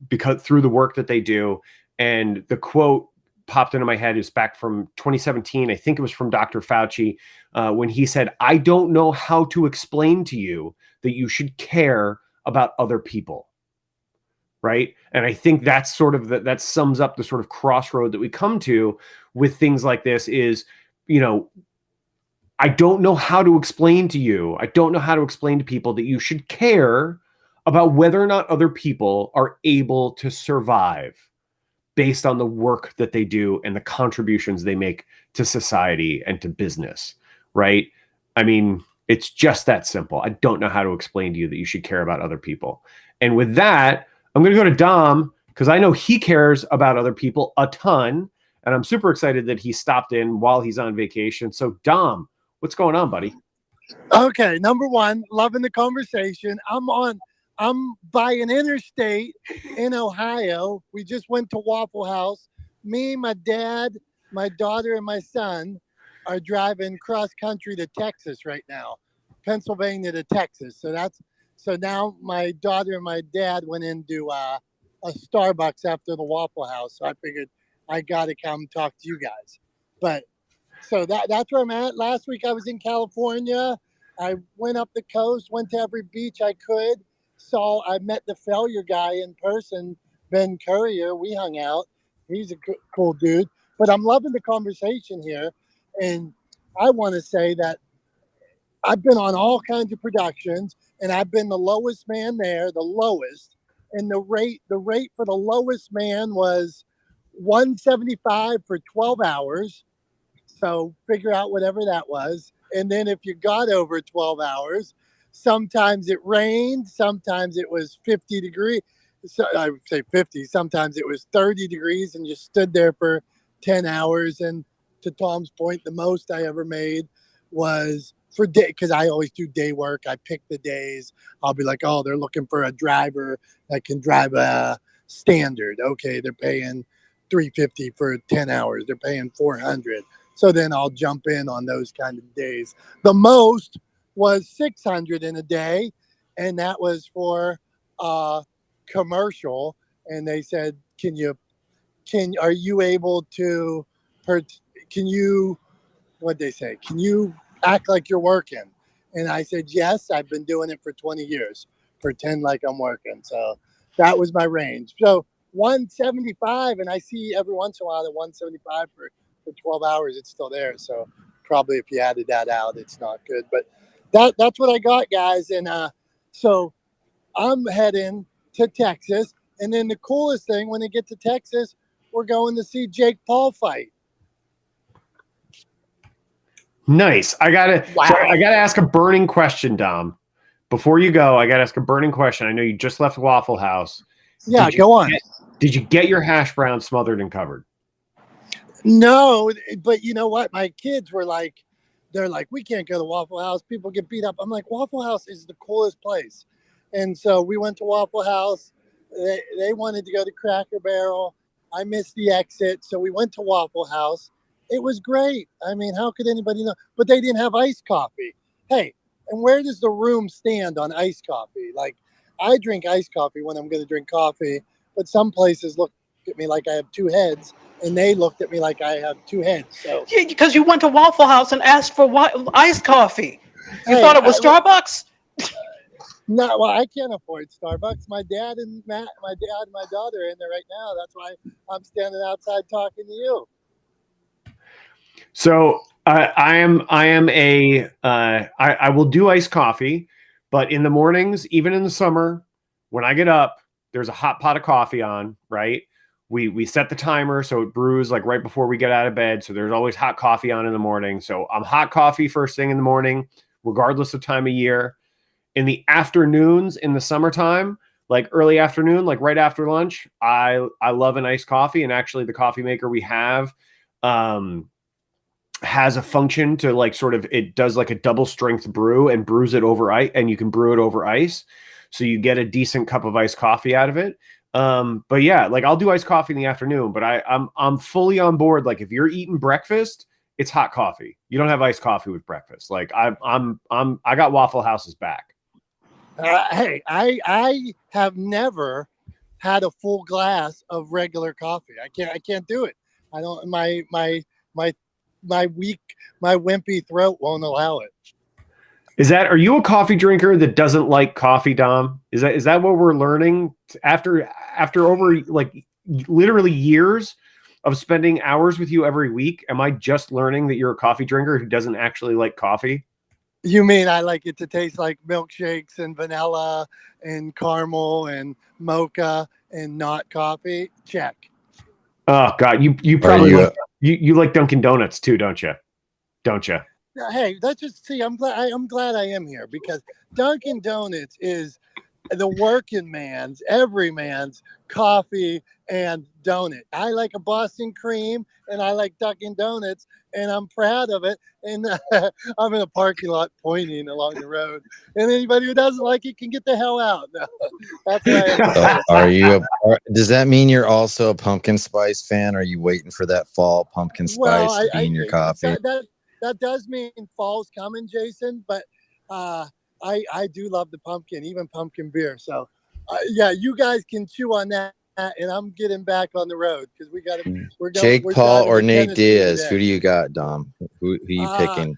because through the work that they do. And the quote popped into my head is back from 2017. I think it was from Dr. Fauci when he said, "I don't know how to explain to you that you should care about other people." Right. And I think that's sort of that sums up the sort of crossroad that we come to with things like this is, I don't know how to explain to you. I don't know how to explain to people that you should care about whether or not other people are able to survive based on the work that they do and the contributions they make to society and to business, right? I mean, it's just that simple. I don't know how to explain to you that you should care about other people. And with that, I'm going to go to Dom because I know he cares about other people a ton. And I'm super excited that he stopped in while he's on vacation. So Dom, what's going on, buddy? Okay, number one, loving the conversation. I'm by an interstate in Ohio. We just went to Waffle House. Me, my dad, my daughter, and my son are driving cross country to Texas right now, Pennsylvania to Texas. So now my daughter and my dad went into a Starbucks after the Waffle House. So I figured I got to come talk to you guys. But so that's where I'm at. Last week I was in California. I went up the coast, went to every beach I could. I met the failure guy in person, Ben Courier. We hung out. He's a cool dude. But I'm loving the conversation here. And I want to say that I've been on all kinds of productions, and I've been the lowest man there, the lowest. And the rate for the lowest man was $175 for 12 hours. So figure out whatever that was. And then if you got over 12 hours, sometimes it rained, sometimes it was 50 degrees. So I would say 50. Sometimes it was 30 degrees and you stood there for 10 hours. And to Tom's point, the most I ever made was for day, because I always do day work. I pick the days. I'll be like, oh, they're looking for a driver that can drive a standard. Okay, they're paying $350 for 10 hours. They're paying $400. So then I'll jump in on those kind of days. The most was $600 in a day, and that was for a commercial. And they said, are you able to, what'd they say? Can you act like you're working? And I said, yes, I've been doing it for 20 years. Pretend like I'm working. So that was my range. So 175, and I see every once in a while the 175 for 12 hours, it's still there. So probably if you added that out, it's not good. But that's what I got, guys. And so I'm heading to Texas. And then the coolest thing, when I get to Texas, we're going to see Jake Paul fight. Nice. I gotta ask a burning question, Dom. Before you go, I gotta ask a burning question. I know you just left Waffle House. Yeah, go on. Did you get your hash brown smothered and covered? No, but you know what? My kids were like, they're like, we can't go to Waffle House. People get beat up. I'm like, Waffle House is the coolest place. And so we went to Waffle House. They wanted to go to Cracker Barrel. I missed the exit. So we went to Waffle House. It was great. I mean, how could anybody know? But they didn't have iced coffee. Hey, and where does the room stand on iced coffee? Like, I drink iced coffee when I'm going to drink coffee, but some places look at me like I have two heads, and they looked at me like I have two heads. So Yeah, because you went to Waffle House and asked for iced coffee. You thought it was Starbucks? No, well, I can't afford Starbucks. My dad and my daughter are in there right now. That's why I'm standing outside talking to you. So I will do iced coffee, but in the mornings, even in the summer, when I get up, there's a hot pot of coffee on, right? We set the timer so it brews like right before we get out of bed. So there's always hot coffee on in the morning. So I'm hot coffee first thing in the morning, regardless of time of year. In the afternoons, in the summertime, like early afternoon, like right after lunch, I love an iced coffee. And actually the coffee maker we have has a function to like sort of, it does like a double strength brew and brews it over ice, and you can brew it over ice. So you get a decent cup of iced coffee out of it. But yeah, like I'll do iced coffee in the afternoon, but I'm fully on board. Like if you're eating breakfast, it's hot coffee. You don't have iced coffee with breakfast. Like I got Waffle House's back. Hey, I have never had a full glass of regular coffee. I can't do it. I don't, my wimpy throat won't allow it. Are you a coffee drinker that doesn't like coffee, Dom? Is that what we're learning after over like literally years of spending hours with you every week? Am I just learning that you're a coffee drinker who doesn't actually like coffee? You mean I like it to taste like milkshakes and vanilla and caramel and mocha and not coffee? Check. Oh God, you probably you like Dunkin' Donuts too, don't you? Don't you? Hey, let's just see. I'm glad I am here, because Dunkin' Donuts is the working man's, every man's coffee and donut. I like a Boston cream, and I like Dunkin' Donuts, and I'm proud of it. And I'm in a parking lot pointing along the road, and anybody who doesn't like it can get the hell out. No, that's right. Does that mean you're also a pumpkin spice fan? Are you waiting for that fall pumpkin spice to be in your coffee? That does mean fall's coming, Jason, but I do love the pumpkin, even pumpkin beer. So, yeah, you guys can chew on that, and I'm getting back on the road because we're Jake we're Paul or Nate Tennessee Diaz. today. Who do you got, Dom? Who you picking?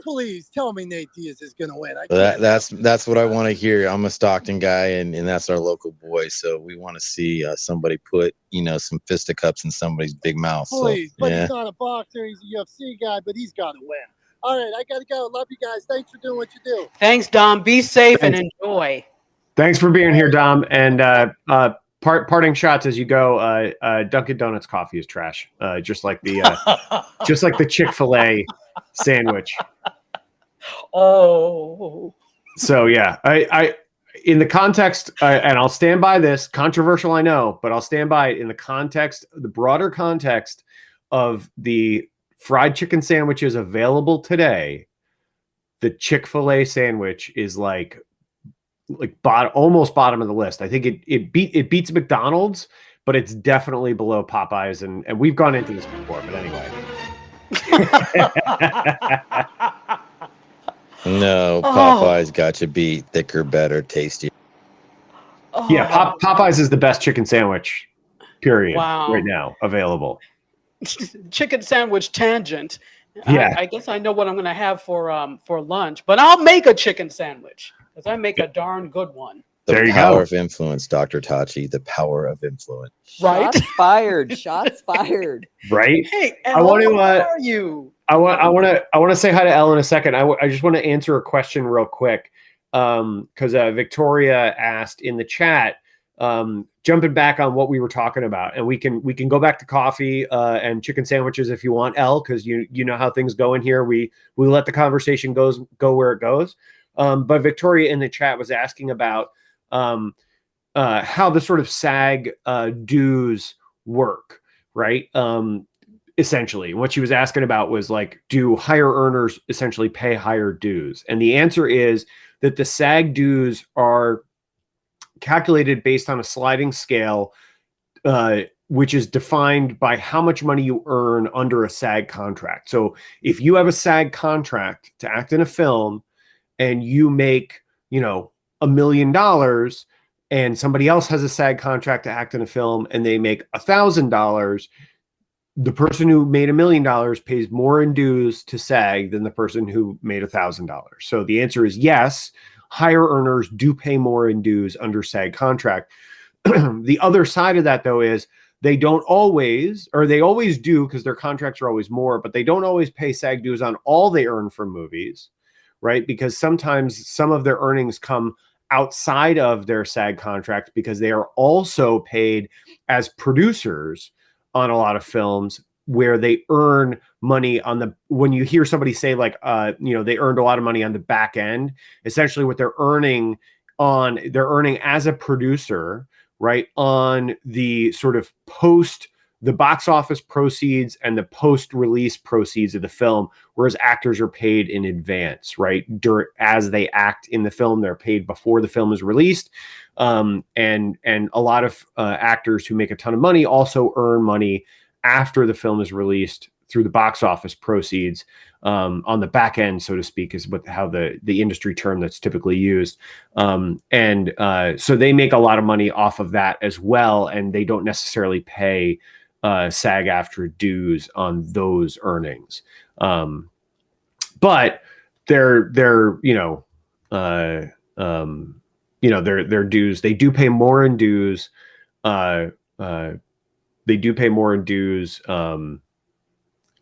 Please tell me Nate Diaz is going to win. That's what I want to hear. I'm a Stockton guy, and that's our local boy. So we want to see somebody put some fisticuffs in somebody's big mouth. Please, so, but yeah. he's not a boxer. He's a UFC guy, but he's got to win. All right, I got to go. Love you guys. Thanks for doing what you do. Thanks, Dom. Be safe and enjoy. Thanks for being here, Dom. And parting shots as you go. Dunkin' Donuts coffee is trash, just like the Chick-fil-A sandwich. Oh. So yeah, I in the context, and I'll stand by this. Controversial, I know, but I'll stand by it in the context, the broader context of the fried chicken sandwiches available today. The Chick-fil-A sandwich is almost bottom of the list. I think it beats McDonald's, but it's definitely below Popeyes, and we've gone into this before. But anyway. No, Popeyes got you beat. Thicker, better, tastier. Yeah, Popeyes is the best chicken sandwich, period, Wow. right now available. Chicken sandwich tangent. Yeah. I guess I know what I'm going to have for lunch, but I'll make a chicken sandwich because I make a darn good one. The power of influence, Dr. Tachi. The power of influence. Right? Shots fired. Shots fired. Right? Hey, I want to. How are you? I want to say hi to Elle in a second. I just want to answer a question real quick because Victoria asked in the chat, jumping back on what we were talking about, and we can go back to coffee and chicken sandwiches if you want, Elle, because you know how things go in here. We let the conversation go where it goes. But Victoria in the chat was asking about how the sort of SAG dues work, right? Essentially, what she was asking about was like, do higher earners essentially pay higher dues? And the answer is that the SAG dues are calculated based on a sliding scale, which is defined by how much money you earn under a SAG contract. So if you have a SAG contract to act in a film and you make, $1 million, and somebody else has a SAG contract to act in a film and they make $1,000, the person who made $1 million pays more in dues to SAG than the person who made $1,000. So the answer is yes, higher earners do pay more in dues under SAG contract. The other side of that, though, is they don't always, or they always do because their contracts are always more, but they don't always pay SAG dues on all they earn from movies, right? Because sometimes some of their earnings come outside of their SAG contract because they are also paid as producers on a lot of films where they earn money when you hear somebody say they earned a lot of money on the back end, essentially what they're earning as a producer, right, on the sort of post the box office proceeds and the post-release proceeds of the film, whereas actors are paid in advance, right? As they act in the film, they're paid before the film is released. And a lot of actors who make a ton of money also earn money after the film is released through the box office proceeds, on the back end, so to speak, is how the industry term that's typically used. So they make a lot of money off of that as well, and they don't necessarily pay SAG-AFTRA dues on those earnings. But their dues, they do pay more in dues. They do pay more in dues.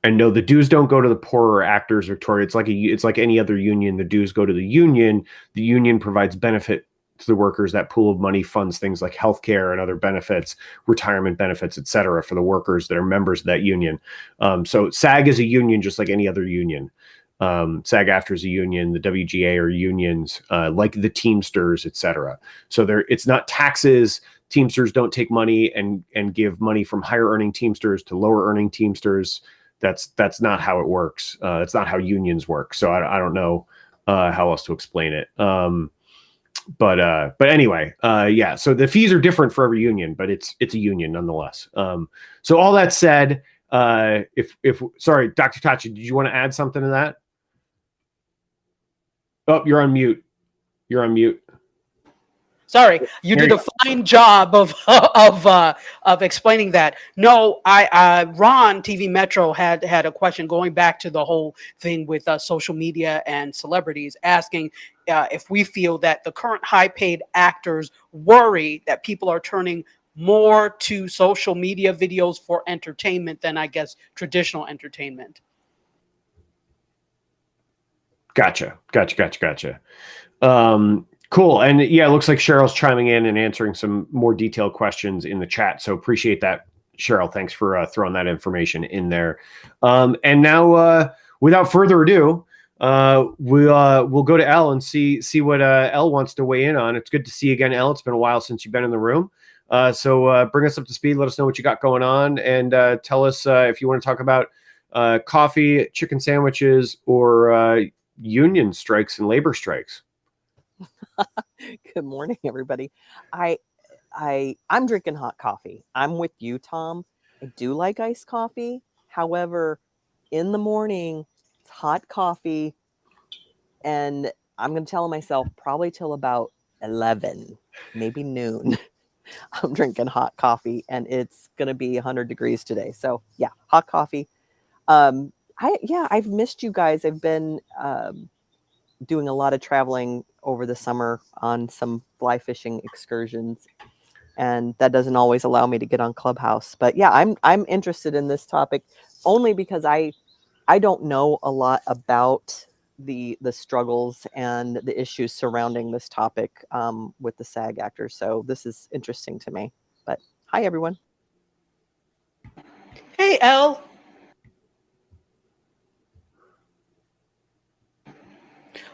And no, the dues don't go to the poorer actors, Victoria. It's like any other union. The dues go to the union. The union provides benefit to the workers. That pool of money funds things like healthcare and other benefits, retirement benefits, et cetera, for the workers that are members of that union. So SAG is a union just like any other union. SAG-AFTRA is a union. The WGA are unions, like the Teamsters, et cetera. So it's not taxes. Teamsters don't take money and give money from higher earning Teamsters to lower earning Teamsters. That's not how it works. It's not how unions work. So I don't know how else to explain it. But anyway, yeah. So the fees are different for every union, but it's a union nonetheless. So all that said, sorry, Dr. Tachi, did you want to add something to that? Oh, you're on mute. You're on mute. Sorry, you did a fine job of explaining that. No, Ron TV Metro had a question going back to the whole thing with social media and celebrities, asking if we feel that the current high-paid actors worry that people are turning more to social media videos for entertainment than, I guess, traditional entertainment. Gotcha. Cool. And yeah, it looks like Cheryl's chiming in and answering some more detailed questions in the chat. So appreciate that, Cheryl. Thanks for throwing that information in there. And now, without further ado, we'll go to Elle and see what Elle wants to weigh in on. It's good to see you again, Elle. It's been a while since you've been in the room. So bring us up to speed. Let us know what you got going on, and tell us if you want to talk about coffee, chicken sandwiches, or union strikes and labor strikes. Good morning, everybody. I'm drinking hot coffee. I'm with you, Tom. I do like iced coffee. However, in the morning, it's hot coffee, and I'm going to tell myself probably till about 11, maybe noon. I'm drinking hot coffee, and it's going to be 100 degrees today. So yeah, hot coffee. I've missed you guys. I've been doing a lot of traveling over the summer on some fly fishing excursions, and that doesn't always allow me to get on Clubhouse. But yeah, I'm interested in this topic only because I don't know a lot about the struggles and the issues surrounding this topic with the SAG actors. So this is interesting to me. But hi, everyone. Hey, Elle.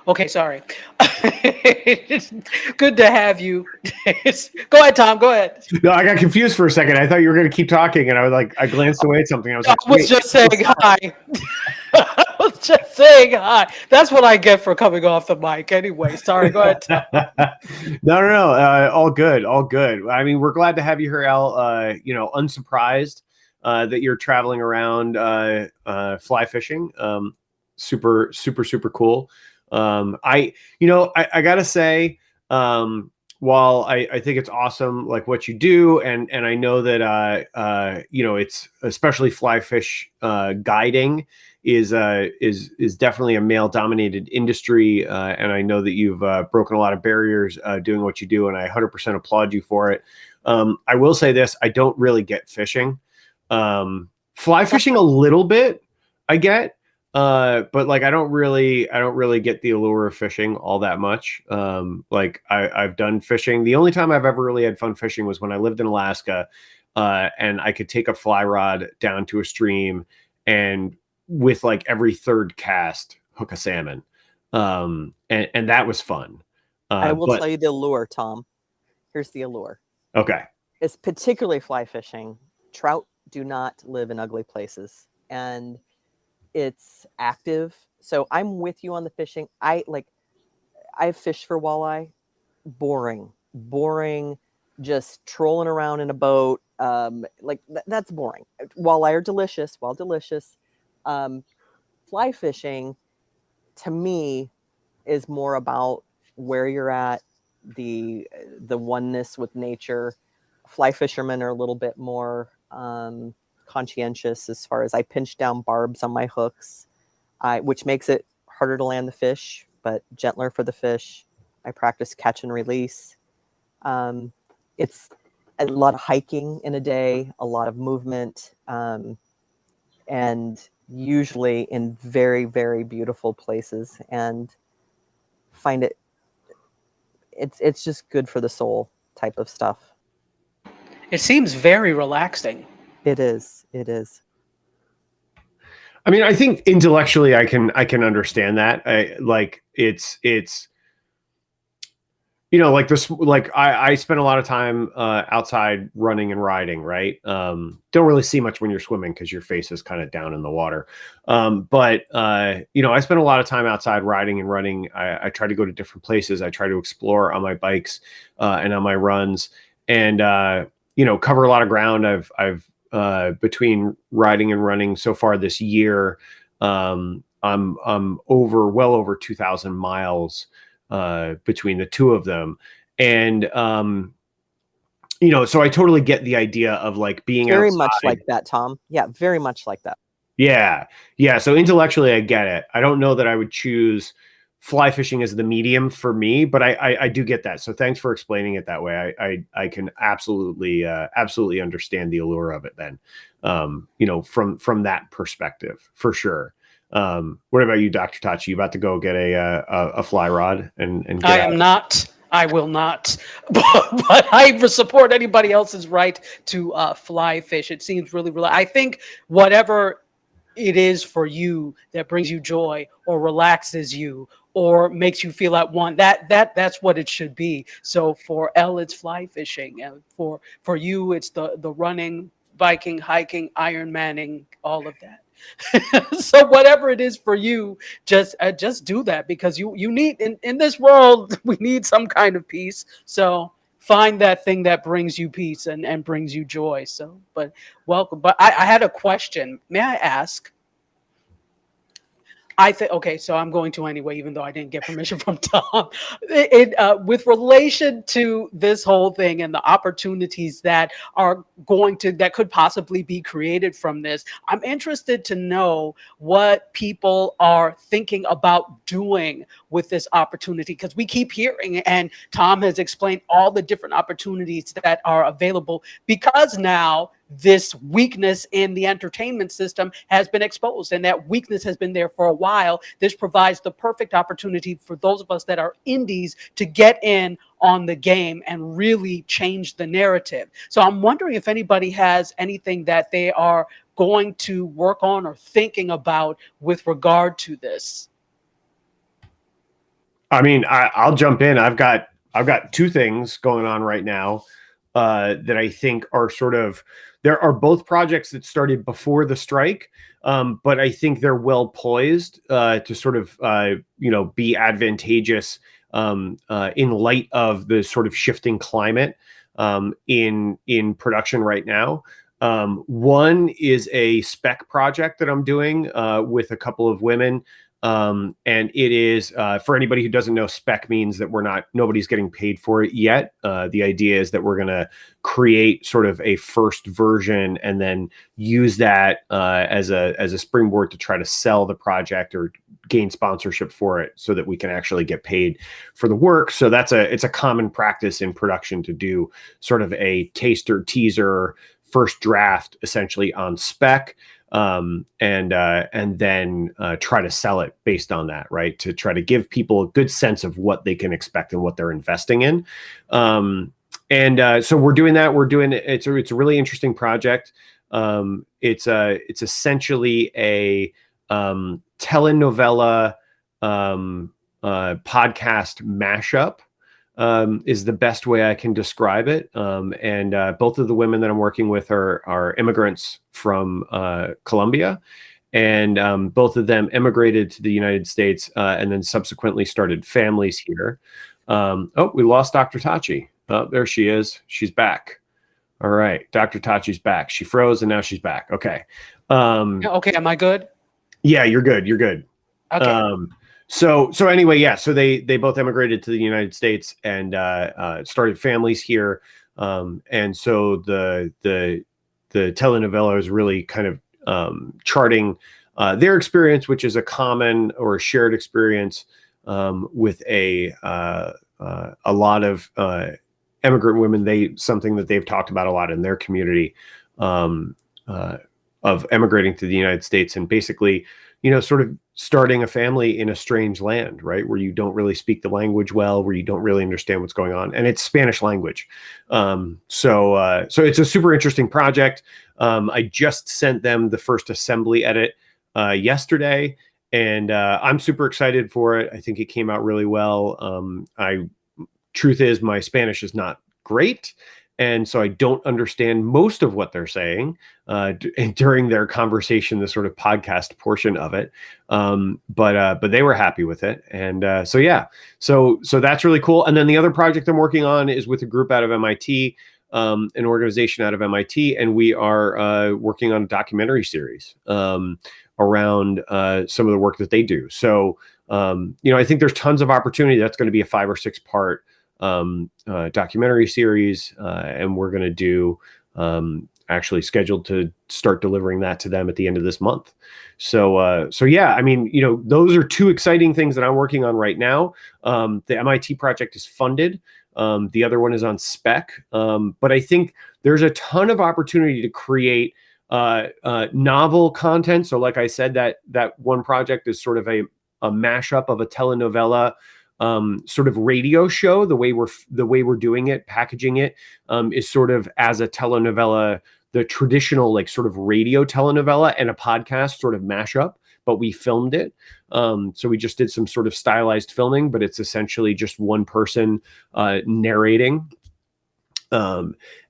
Okay, sorry. Good to have you. Go ahead, Tom. Go ahead. No, I got confused for a second. I thought you were going to keep talking, and I glanced away at something. I was just saying hi. I was just saying hi. That's what I get for coming off the mic. Anyway, sorry. Go ahead, Tom. No. All good. I mean, we're glad to have you here, Elle. Unsurprised that you're traveling around fly fishing. Super cool. I gotta say, while I think it's awesome, like what you do, and I know that it's especially fly fish guiding is definitely a male dominated industry, and I know that you've broken a lot of barriers doing what you do, and I 100% applaud you for it. I will say this: I don't really get fishing, fly fishing a little bit, I get. But like I don't really get the allure of fishing all that much. I've done fishing. The only time I've ever really had fun fishing was when I lived in Alaska, and I could take a fly rod down to a stream and with like every third cast hook a salmon. And that was fun. I will tell you the allure, Tom. Here's the allure. Okay. It's particularly fly fishing. trout do not live in ugly places, and it's active. So I'm with you on the fishing. I've fished for walleye. Boring, just trolling around in a boat. That's boring. Walleye are delicious, fly fishing to me is more about where you're at, the oneness with nature. Fly fishermen are a little bit more conscientious as far as I pinch down barbs on my hooks, which makes it harder to land the fish, but gentler for the fish. I practice catch and release. It's a lot of hiking in a day, a lot of movement, and usually in very, very beautiful places, and find it's just good for the soul type of stuff. It seems very relaxing. It is. I mean, I think intellectually I can understand that. It's like this, like I spend a lot of time outside running and riding, right? Don't really see much when you're swimming because your face is kind of down in the water. But I spend a lot of time outside riding and running. I try to go to different places. I try to explore on my bikes and on my runs, and cover a lot of ground. I've between riding and running so far this year, I'm well over 2,000 miles between the two of them. And, so I totally get the idea of like being very outside. Much like that, Tom. Yeah, very much like that. Yeah. So intellectually I get it. I don't know that I would choose fly fishing as the medium for me, but I do get that. So thanks for explaining it that way. I can absolutely understand the allure of it then, from that perspective for sure. What about you, Dr. Tachi? You about to go get a fly rod and get I am not. I will not. But I support anybody else's right to fly fish. It seems really. I think whatever it is for you that brings you joy or relaxes you or makes you feel at one, that's what it should be. So for Elle, it's fly fishing, and for you, it's the running, biking, hiking, Ironmanning, all of that. So whatever it is for you, just do that, because you need in this world, we need some kind of peace. So find that thing that brings you peace and brings you joy. So, but welcome. But I had a question. May I ask? I think, okay, so I'm going to anyway, even though I didn't get permission from Tom. With relation to this whole thing and the opportunities that could possibly be created from this, I'm interested to know what people are thinking about doing with this opportunity, because we keep hearing, and Tom has explained all the different opportunities that are available, because now this weakness in the entertainment system has been exposed, and that weakness has been there for a while. This provides the perfect opportunity for those of us that are indies to get in on the game and really change the narrative. So I'm wondering if anybody has anything that they are going to work on or thinking about with regard to this. I mean, I'll jump in. I've got two things going on right now that I think are there are both projects that started before the strike, but I think they're well poised to be advantageous in light of the sort of shifting climate in production right now. One is a spec project that I'm doing with a couple of women. And it is, for anybody who doesn't know, spec means that nobody's getting paid for it yet. The idea is that we're going to create sort of a first version and then use that as a springboard to try to sell the project or gain sponsorship for it so that we can actually get paid for the work. So it's a common practice in production to do sort of a taster, teaser, first draft essentially on spec. And then try to sell it based on that, right? To try to give people a good sense of what they can expect and what they're investing in. So we're doing that. It's a really interesting project. It's essentially a telenovela podcast mashup is the best way I can describe it. And both of the women that I'm working with are immigrants from Colombia. And both of them immigrated to the United States and then subsequently started families here. Oh, we lost Dr. Tachi. Oh, there she is. She's back. All right. Dr. Tachi's back. She froze and now she's back. Okay. Okay. Am I good? Yeah, you're good. You're good. Okay. So anyway, yeah. So they both immigrated to the United States and started families here. And so the telenovela is really kind of charting their experience, which is a common or a shared experience with a lot of immigrant women. Something that they've talked about a lot in their community of emigrating to the United States and basically, sort of starting a family in a strange land, right? Where you don't really speak the language well, where you don't really understand what's going on. And it's Spanish language. So it's a super interesting project. I just sent them the first assembly edit yesterday, and I'm super excited for it. I think it came out really well. Truth is, my Spanish is not great. And so I don't understand most of what they're saying during their conversation, the sort of podcast portion of it. But they were happy with it. And so that's really cool. And then the other project I'm working on is with a group out of MIT, an organization out of MIT. And we are working on a documentary series around some of the work that they do. So, I think there's tons of opportunity. That's going to be a 5 or 6 part documentary series, and we're going to do actually scheduled to start delivering that to them at the end of this month. So yeah, I mean, those are 2 exciting things that I'm working on right now. The MIT project is funded. The other one is on spec. But I think there's a ton of opportunity to create novel content. So like I said, that one project is sort of a mashup of a telenovela sort of radio show. The way we're doing it, packaging it, is sort of as a telenovela, the traditional like sort of radio telenovela and a podcast sort of mashup, but we filmed it. So we just did some sort of stylized filming, but it's essentially just one person narrating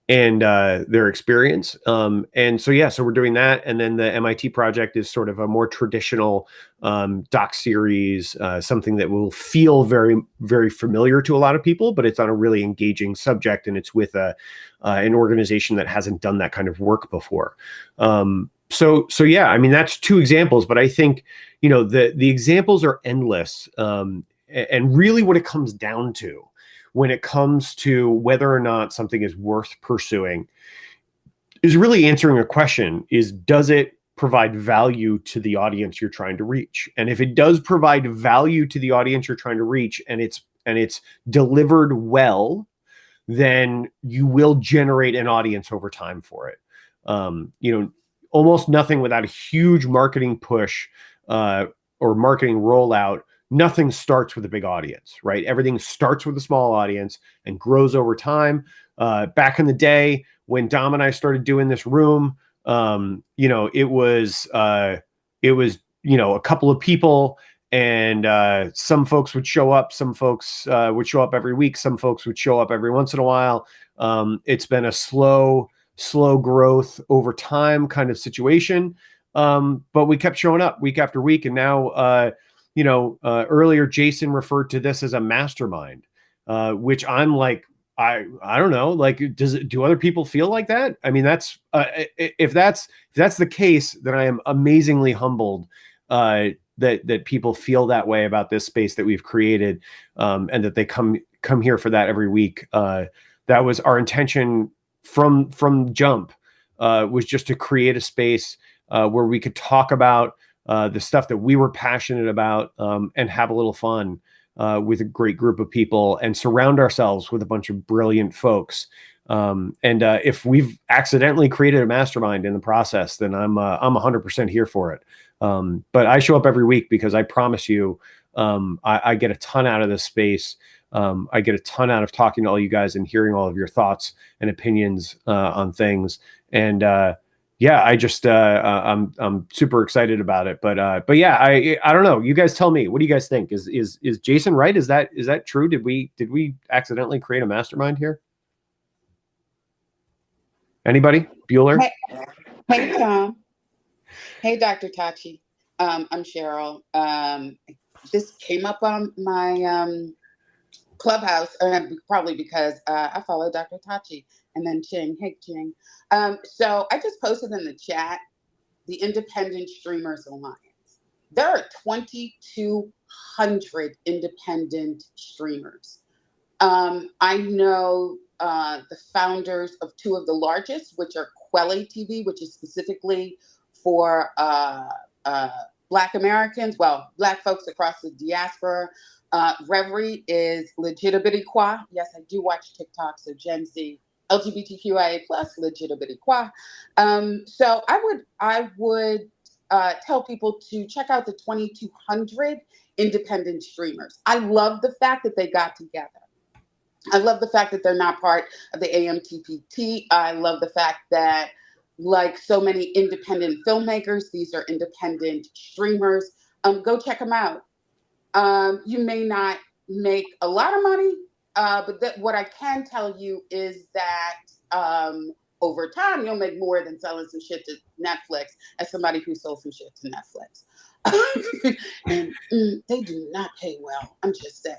and their experience. And so, yeah, so we're doing that. And then the MIT project is sort of a more traditional doc series, something that will feel very, very familiar to a lot of people, but it's on a really engaging subject. And it's with an organization that hasn't done that kind of work before. So yeah, I mean, that's 2 examples, but I think, the examples are endless. And really what it comes down to when it comes to whether or not something is worth pursuing is really answering a question: does it provide value to the audience you're trying to reach? And if it does provide value to the audience you're trying to reach, and it's delivered well, then you will generate an audience over time for it. Almost nothing without a huge marketing push or marketing rollout. Nothing starts with a big audience, right? Everything starts with a small audience and grows over time. Back in the day when Dom and I started doing this room, it was a couple of people, and some folks would show up. Some folks would show up every week. Some folks would show up every once in a while. It's been a slow growth over time kind of situation. But we kept showing up week after week. And now, earlier Jason referred to this as a mastermind, which I'm like, I don't know, like, do other people feel like that? I mean, that's, if that's the case, then I am amazingly humbled, that people feel that way about this space that we've created, and that they come here for that every week. That was our intention from jump, was just to create a space where we could talk about the stuff that we were passionate about, and have a little fun with a great group of people and surround ourselves with a bunch of brilliant folks. And if we've accidentally created a mastermind in the process, then I'm 100% here for it. But I show up every week because I promise you, I get a ton out of this space. I get a ton out of talking to all you guys and hearing all of your thoughts and opinions on things. And yeah, I just I'm super excited about it. But yeah, I don't know. You guys tell me. What do you guys think? Is Jason right? Is that true? Did we accidentally create a mastermind here? Anybody? Bueller? Hey, Tom. Hey, Dr. Tachi. I'm Cheryl. This came up on my Clubhouse, probably because I follow Dr. Tachi and then Ching. Hey, Ching. So I just posted in the chat the Independent Streamers Alliance. There are 2,200 independent streamers. I know the founders of two of the largest, which are Quelly TV, which is specifically for Black Americans, well, Black folks across the diaspora. Reverie is Legitibity. Yes, I do watch TikTok, so Gen Z, LGBTQIA plus Legitibity. So I would tell people to check out the 2,200 independent streamers. I love the fact that they got together. I love the fact that they're not part of the AMTPT. I love the fact that, like so many independent filmmakers, these are independent streamers. Go check them out. You may not make a lot of money, but what I can tell you is that over time, you'll make more than selling some shit to Netflix as somebody who sold some shit to Netflix. And they do not pay well, I'm just saying.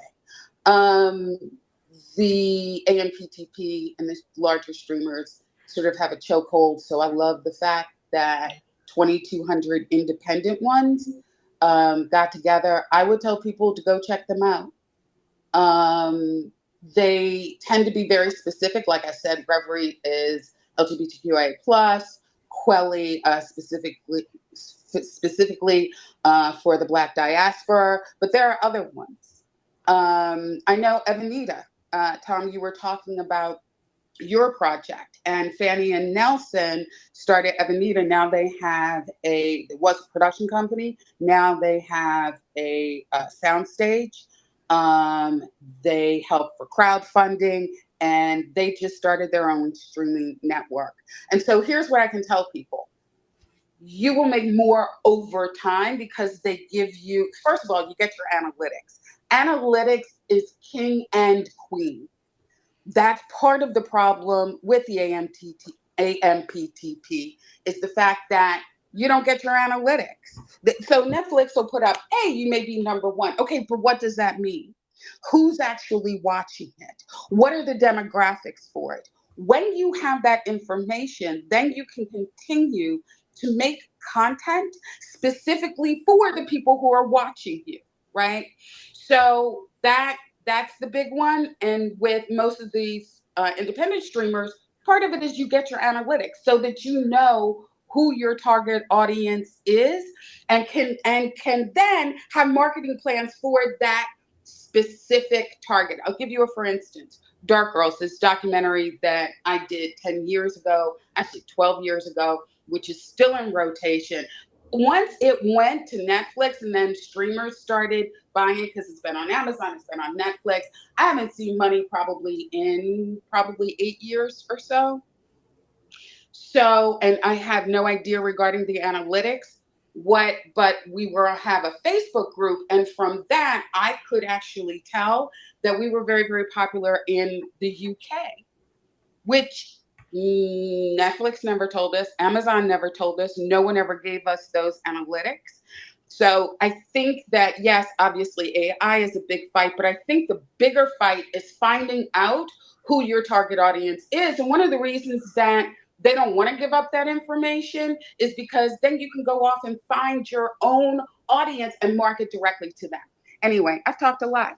The AMPTP and the larger streamers sort of have a chokehold. So I love the fact that 2,200 independent ones got together. I would tell people to go check them out. They tend to be very specific. Like I said, Reverie is LGBTQIA+, Quelly specifically for the Black diaspora, but there are other ones. I know Evanita. Tom, you were talking about your project, and Fanny and Nelson started Evanita. Now they have it was a production company. Now they have a soundstage. They help for crowdfunding, and they just started their own streaming network. And so here's what I can tell people. You will make more over time because they give you, first of all, you get your analytics. Analytics is king and queen. That's part of the problem with the AMPTP is the fact that you don't get your analytics. So Netflix will put up, hey, you may be number one. Okay, but what does that mean? Who's actually watching it? What are the demographics for it? When you have that information, then you can continue to make content specifically for the people who are watching you, right? So that's the big one. And with most of these independent streamers, part of it is you get your analytics so that you know who your target audience is and can then have marketing plans for that specific target. I'll give you a for instance. Dark Girls, this documentary that I did 10 years ago, actually 12 years ago, which is still in rotation. Once it went to Netflix and then streamers started buying it because it's been on Amazon, it's been on Netflix, I haven't seen money probably in 8 years or so. So, and I have no idea regarding the analytics, but we have a Facebook group. And from that, I could actually tell that we were very, very popular in the UK, which Netflix never told us. Amazon never told us. No one ever gave us those analytics. So I think that, yes, obviously AI is a big fight, but I think the bigger fight is finding out who your target audience is. And one of the reasons that they don't want to give up that information is because then you can go off and find your own audience and market directly to them. Anyway, I've talked a lot.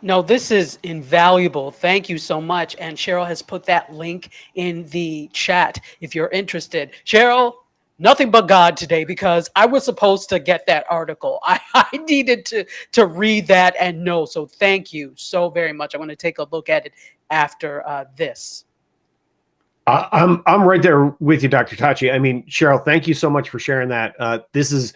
No, this is invaluable. Thank you so much. And Cheryl has put that link in the chat if you're interested. Cheryl, nothing but God today because I was supposed to get that article. I needed to read that and know. So thank you so very much. I want to take a look at it after this. I'm right there with you, Dr. Tachi. I mean, Cheryl, thank you so much for sharing that. This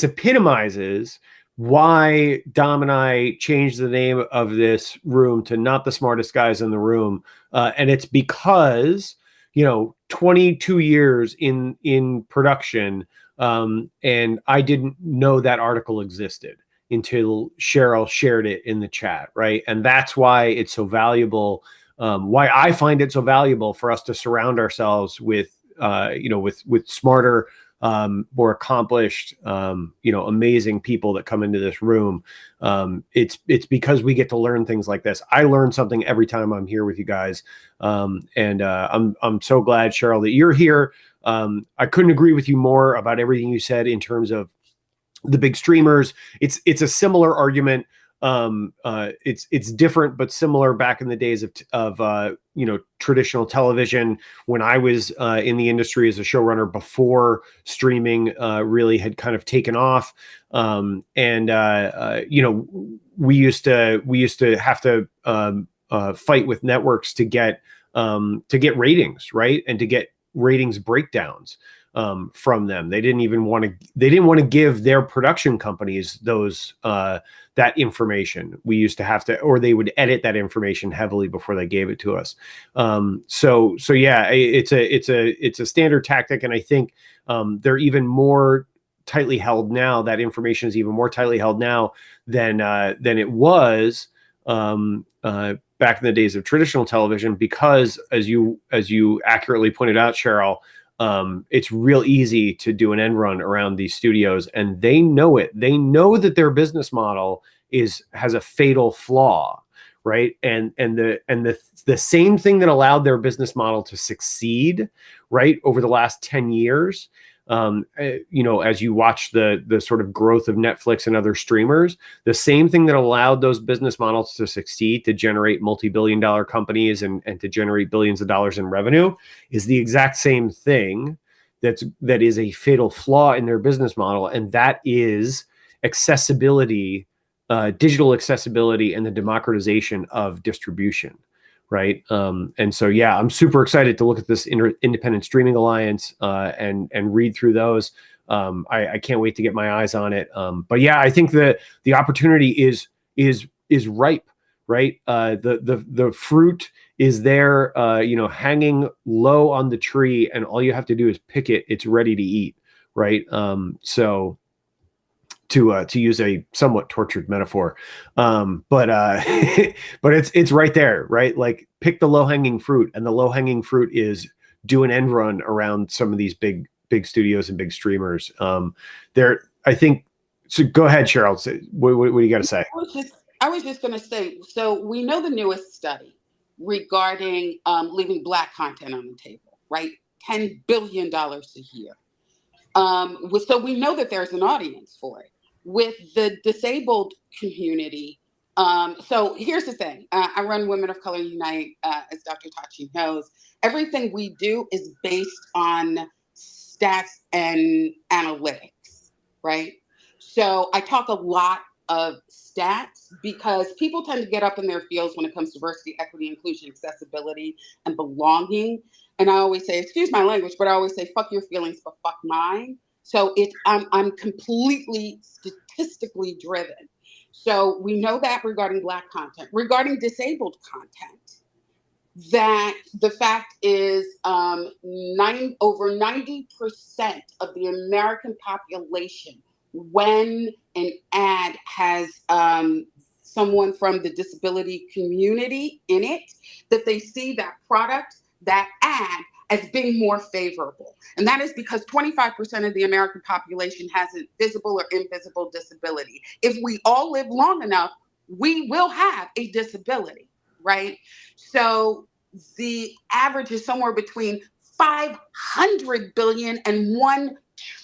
epitomizes why Dom and I changed the name of this room to Not the Smartest Guys in the Room. And it's because 22 years in production, and I didn't know that article existed until Cheryl shared it in the chat, right? And that's why it's so valuable. Why I find it so valuable for us to surround ourselves with, with smarter, more accomplished, amazing people that come into this room. It's because we get to learn things like this. I learn something every time I'm here with you guys, and I'm so glad, Cheryl, that you're here. I couldn't agree with you more about everything you said in terms of the big streamers. It's a similar argument. It's different but similar back in the days of traditional television, when I was in the industry as a showrunner before streaming really had kind of taken off. We used to have to fight with networks to get ratings, right, and to get ratings breakdowns from them. They didn't want to give their production companies those that information. We used to have to, or they would edit that information heavily before they gave it to us. So yeah, it's a standard tactic, and I think they're even more tightly held now. That information is even more tightly held now than it was back in the days of traditional television, because as you accurately pointed out, Cheryl, it's real easy to do an end run around these studios, and they know it. They know that their business model has a fatal flaw, right? And the same thing that allowed their business model to succeed, right, over the last 10 years, as you watch the sort of growth of Netflix and other streamers, the same thing that allowed those business models to succeed, to generate multi-billion-dollar companies and to generate billions of dollars in revenue, is the exact same thing that is a fatal flaw in their business model, and that is accessibility, digital accessibility, and the democratization of distribution. Right. And so, yeah, I'm super excited to look at this Independent Streaming Alliance and read through those. I can't wait to get my eyes on it. But yeah, I think that the opportunity is ripe, right? The fruit is there, hanging low on the tree, and all you have to do is pick it. It's ready to eat. Right. So to use a somewhat tortured metaphor, but it's right there, right? Like, pick the low hanging fruit, and the low hanging fruit is do an end run around some of these big studios and big streamers. I think. So go ahead, Cheryl. What do you got to say? I was just going to say. So we know the newest study regarding leaving Black content on the table, right? $10 billion a year. So we know that there's an audience for it. With the disabled community, so here's the thing. I run Women of Color Unite, as Dr. Tachi knows. Everything we do is based on stats and analytics, right? So I talk a lot of stats because people tend to get up in their fields when it comes to diversity, equity, inclusion, accessibility, and belonging. And I always say, excuse my language, but I always say, fuck your feelings, but fuck mine. So I'm completely statistically driven. So we know that regarding Black content, regarding disabled content, that the fact is over 90% of the American population, when an ad has someone from the disability community in it, that they see that product, that ad, as being more favorable. And that is because 25% of the American population has a visible or invisible disability. If we all live long enough, we will have a disability, right? So the average is somewhere between 500 billion and 1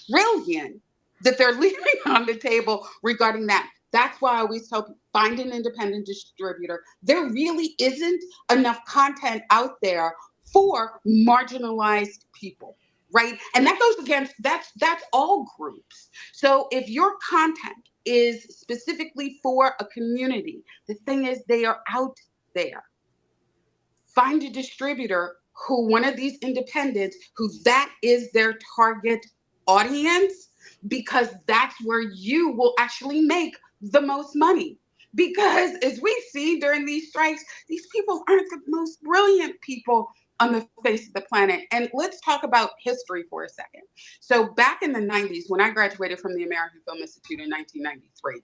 trillion that they're leaving on the table regarding that. That's why I always tell people, find an independent distributor. There really isn't enough content out there for marginalized people, right? And that goes against, that's all groups. So if your content is specifically for a community, the thing is, they are out there. Find a distributor one of these independents, who that is their target audience, because that's where you will actually make the most money. Because as we see during these strikes, these people aren't the most brilliant people on the face of the planet. And let's talk about history for a second. So back in the 90s, when I graduated from the American Film Institute in 1993,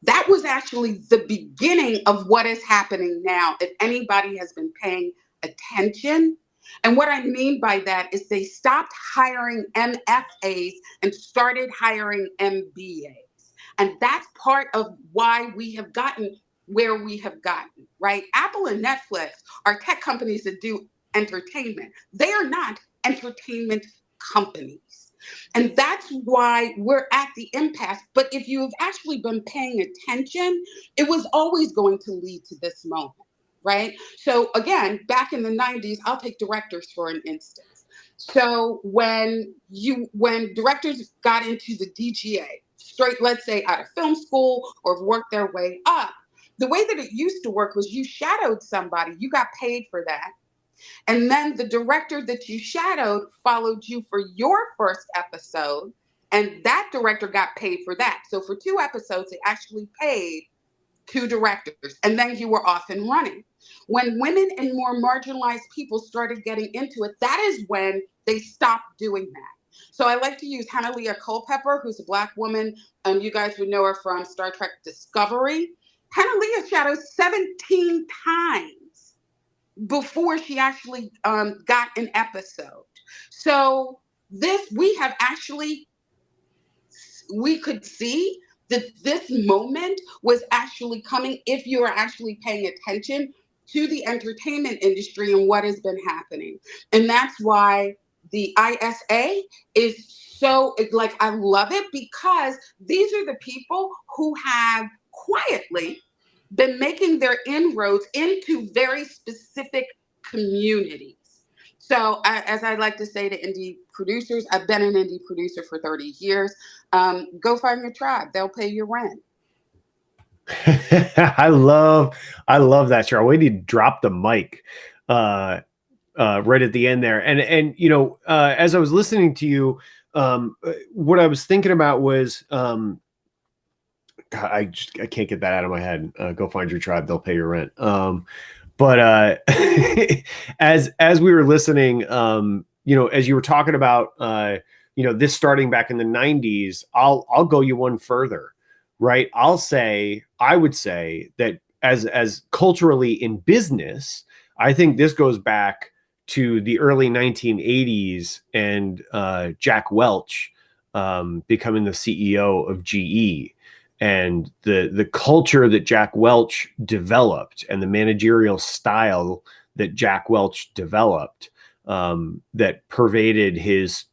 that was actually the beginning of what is happening now, if anybody has been paying attention. And what I mean by that is they stopped hiring MFAs and started hiring MBAs. And that's part of why we have gotten where we have gotten, right? Apple and Netflix are tech companies that do entertainment. They are not entertainment companies. And that's why we're at the impasse. But if you've actually been paying attention, it was always going to lead to this moment, right? So again, back in the 90s, I'll take directors for an instance. So when directors got into the DGA, straight, let's say out of film school or worked their way up, the way that it used to work was you shadowed somebody, you got paid for that. And then the director that you shadowed followed you for your first episode, and that director got paid for that. So for 2 episodes, they actually paid 2 directors, and then you were off and running. When women and more marginalized people started getting into it, that is when they stopped doing that. So I like to use Hannah Leah Culpepper, who's a Black woman. You guys would know her from Star Trek Discovery. Hannah Leah shadowed 17 times before she actually got an episode. So we could see that this moment was actually coming if you are actually paying attention to the entertainment industry and what has been happening. And that's why the ISA is so, like, I love it, because these are the people who have quietly been making their inroads into very specific communities. So as I like to say to indie producers, I've been an indie producer for 30 years. Go find your tribe. They'll pay your rent. I love that, Cheryl. We need to drop the mic right at the end there. And you know, as I was listening to you, what I was thinking about was, God, I can't get that out of my head. Go find your tribe. They'll pay your rent. But as we were listening, you know, as you were talking about, you know, this starting back in the 90s, I'll go you one further, right? I would say that as culturally in business, I think this goes back to the early 1980s and Jack Welch becoming the CEO of GE. And the culture that Jack Welch developed and the managerial style that Jack Welch developed that pervaded his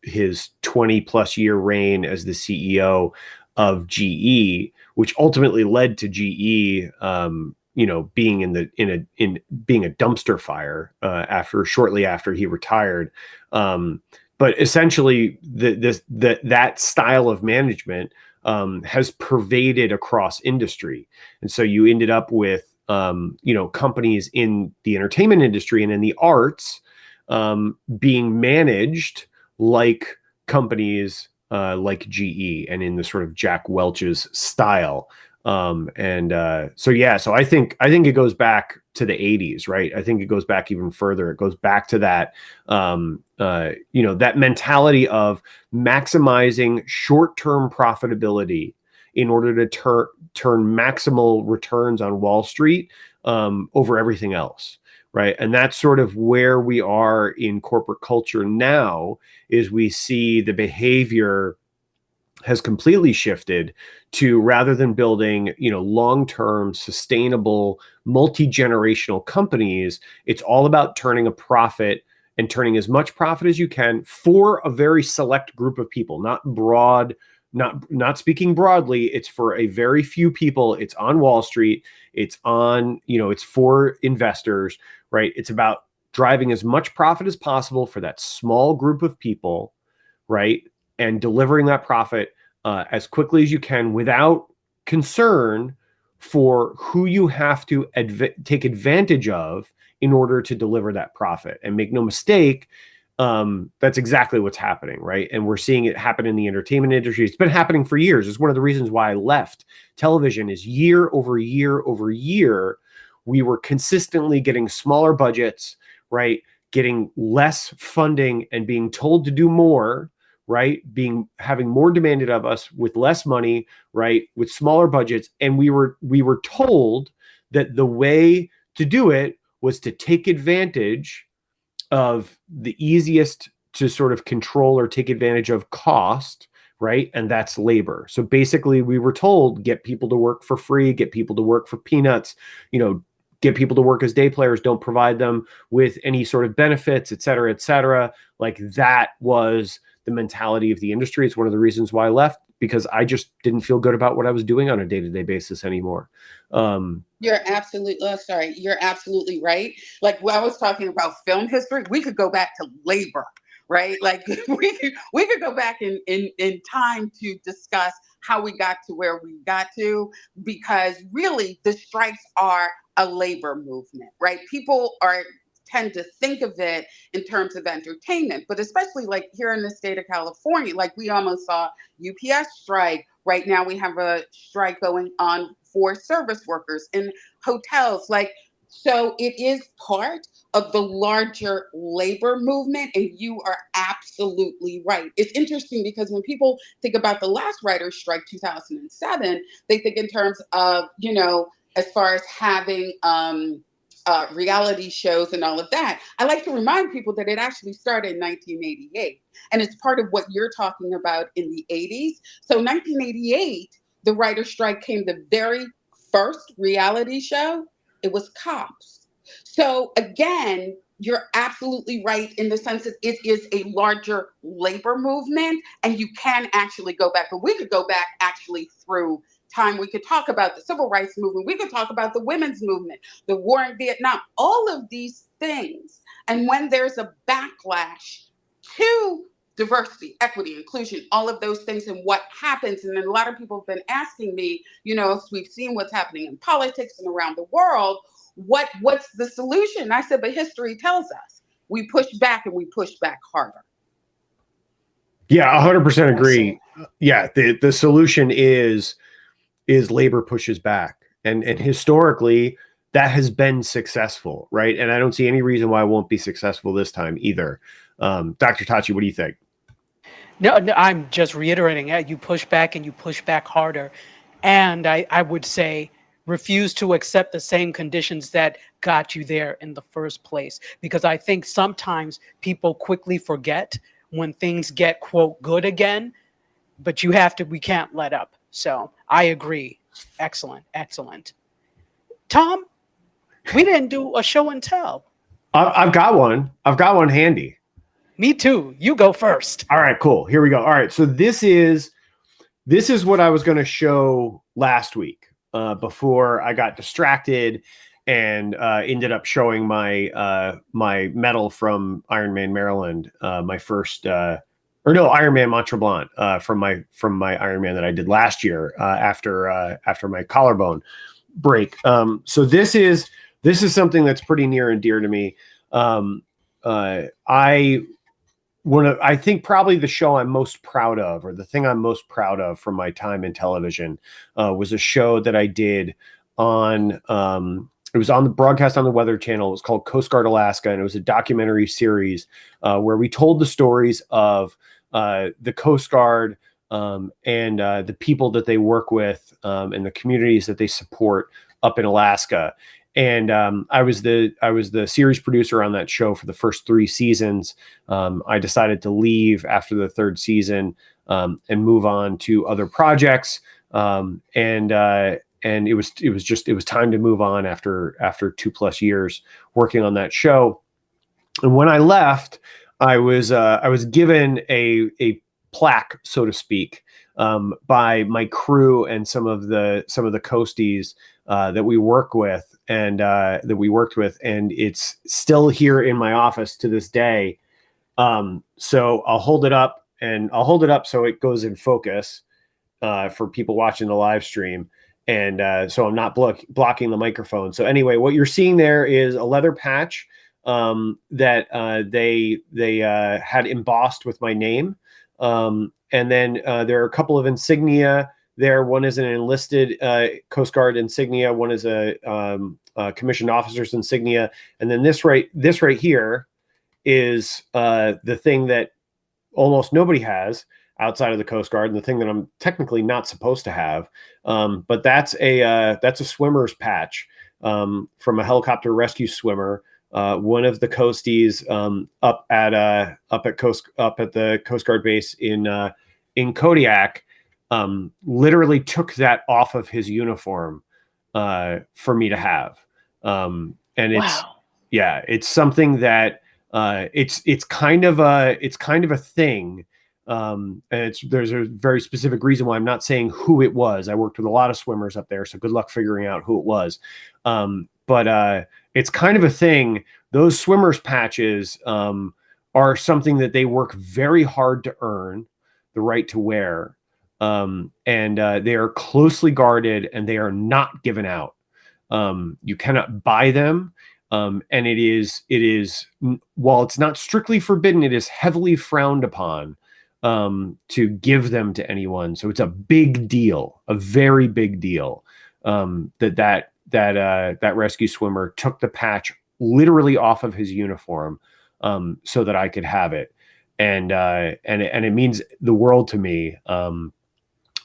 20 plus year reign as the CEO of GE, which ultimately led to GE, you know, being being a dumpster fire shortly after he retired. But essentially, that style of management has pervaded across industry. And so you ended up with, you know, companies in the entertainment industry and in the arts being managed like companies like GE and in the sort of Jack Welch's style. So I think it goes back to the 80s, right? I think it goes back even further. It goes back to that, you know, that mentality of maximizing short-term profitability in order to turn maximal returns on Wall Street over everything else, right? And that's sort of where we are in corporate culture now, is we see the behavior has completely shifted to, rather than building, you know, long-term sustainable multi-generational companies, it's all about turning a profit and turning as much profit as you can for a very select group of people, not speaking broadly. It's for a very few people. It's on Wall Street. It's on, you know, it's for investors, right? It's about driving as much profit as possible for that small group of people, right? And delivering that profit as quickly as you can without concern for who you have to take advantage of in order to deliver that profit. And make no mistake, that's exactly what's happening, right? And we're seeing it happen in the entertainment industry. It's been happening for years. It's one of the reasons why I left television. Is year over year over year, we were consistently getting smaller budgets, right? getting less funding and being told to do more, right? Having more demanded of us with less money, right? With smaller budgets. And we were told that the way to do it was to take advantage of the easiest to sort of control or take advantage of cost, right? And that's labor. So basically we were told, get people to work for free, get people to work for peanuts, get people to work as day players, don't provide them with any sort of benefits, et cetera, et cetera. Like that was the mentality of the industry. It's one of the reasons why I left, because I just didn't feel good about what I was doing on a day-to-day basis anymore. You're absolutely right. Like when I was talking about film history, we could go back to labor, right? Like we could go back in time to discuss how we got to where we got to, because really the strikes are a labor movement, right? People tend to think of it in terms of entertainment, but especially like here in the state of California, like we almost saw UPS strike. Right now we have a strike going on for service workers in hotels. So it is part of the larger labor movement, and you are absolutely right. It's interesting because when people think about the last writer's strike, 2007, they think in terms of, as far as having reality shows and all of that. I like to remind people that it actually started in 1988, and it's part of what you're talking about in the 80s. So 1988, the writer's strike came, the very first reality show, it was Cops. So again, you're absolutely right in the sense that it is a larger labor movement, and you can actually go back, but we could go back actually through time. We could talk about the civil rights movement. We could talk about the women's movement, the war in Vietnam, all of these things. And when there's a backlash to diversity, equity, inclusion, all of those things, and what happens. And then a lot of people have been asking me, if we've seen what's happening in politics and around the world, what's the solution? I said, but history tells us we push back, and we push back harder. Yeah, 100% agree. Yeah, the solution is labor pushes back. And historically, that has been successful, right? And I don't see any reason why it won't be successful this time either. Dr. Tachi, what do you think? No, I'm just reiterating that you push back, and you push back harder. And I would say refuse to accept the same conditions that got you there in the first place. Because I think sometimes people quickly forget when things get, quote, good again, but we can't let up. So I agree. Excellent. Tom, we didn't do a show and tell. I've got one handy. Me too. You go first. All right, cool. Here we go. All right. So this is what I was going to show last week before I got distracted and ended up showing my medal from Ironman Maryland, my first Ironman Mont Tremblant from my Ironman that I did last year after my collarbone break. So this is something that's pretty near and dear to me. I think probably the show I'm most proud of, or the thing I'm most proud of from my time in television, was a show that I did on. It was on the broadcast on the Weather Channel. It was called Coast Guard Alaska, and it was a documentary series where we told the stories of the Coast Guard and the people that they work with and the communities that they support up in Alaska. And I was the series producer on that show for the first 3 seasons. I decided to leave after the 3rd season and move on to other projects. And it was time to move on after 2+ years working on that show. And when I left, I was given a plaque, so to speak, by my crew and some of the coasties that we work with and worked with, and it's still here in my office to this day. So I'll hold it up so it goes in focus for people watching the live stream, and so I'm not blocking the microphone. So anyway, what you're seeing there is a leather patch that they had embossed with my name. And then there are a couple of insignia there. One is an enlisted Coast Guard insignia. One is a commissioned officer's insignia. And then this right here is the thing that almost nobody has outside of the Coast Guard, and the thing that I'm technically not supposed to have. But that's a swimmer's patch from a helicopter rescue swimmer. One of the coasties up at the Coast Guard base in Kodiak literally took that off of his uniform for me to have. And it's something that it's kind of a thing. And there's a very specific reason why I'm not saying who it was. I worked with a lot of swimmers up there, so good luck figuring out who it was. But it's kind of a thing. Those swimmers patches are something that they work very hard to earn the right to wear. And they are closely guarded, and they are not given out. You cannot buy them. And it is, while it's not strictly forbidden, it is heavily frowned upon to give them to anyone. So it's a big deal, a very big deal, that rescue swimmer took the patch literally off of his uniform so that I could have it. And it means the world to me.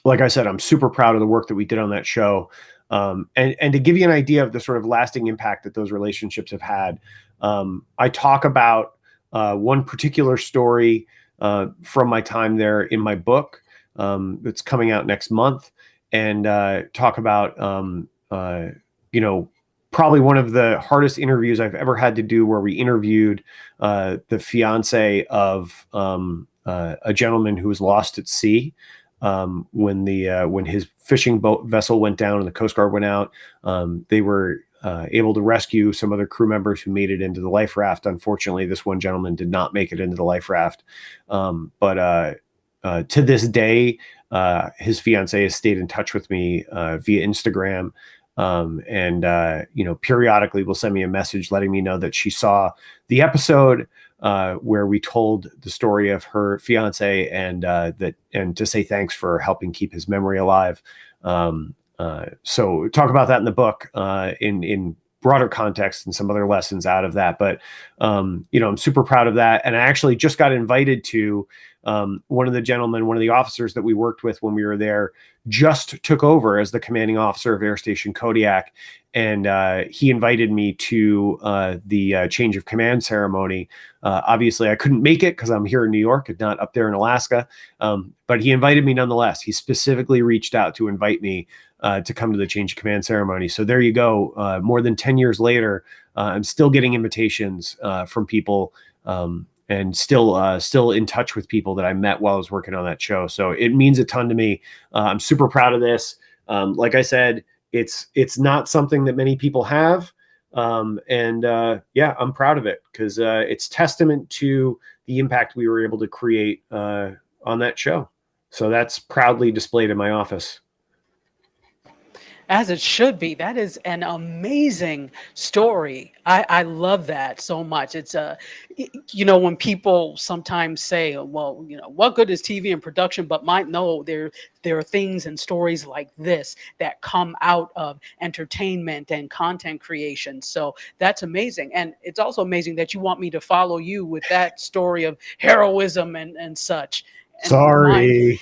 Like I said, I'm super proud of the work that we did on that show. And to give you an idea of the sort of lasting impact that those relationships have had, I talk about one particular story from my time there in my book that's coming out next month, and talk about probably one of the hardest interviews I've ever had to do, where we interviewed the fiance of a gentleman who was lost at sea. When his fishing boat vessel went down and the Coast Guard went out, they were able to rescue some other crew members who made it into the life raft. Unfortunately, this one gentleman did not make it into the life raft. But to this day, his fiance has stayed in touch with me via Instagram. And periodically will send me a message letting me know that she saw the episode where we told the story of her fiance, and to say thanks for helping keep his memory alive. So talk about that in the book in broader context and some other lessons out of that. But I'm super proud of that. And I actually just got invited to one of the officers that we worked with when we were there just took over as the commanding officer of Air Station Kodiak. And he invited me to the change of command ceremony. Obviously, I couldn't make it because I'm here in New York and not up there in Alaska. But he invited me nonetheless. He specifically reached out to invite me to come to the change of command ceremony. So there you go. More than 10 years later, I'm still getting invitations from people, and still in touch with people that I met while I was working on that show. So it means a ton to me. I'm super proud of this. Like I said, it's not something that many people have. I'm proud of it because it's testament to the impact we were able to create on that show. So that's proudly displayed in my office. As it should be. That is an amazing story. I love that so much. It's when people sometimes say, well, what good is TV and production, but might know there are things and stories like this that come out of entertainment and content creation. So that's amazing. And it's also amazing that you want me to follow you with that story of heroism and such. And sorry.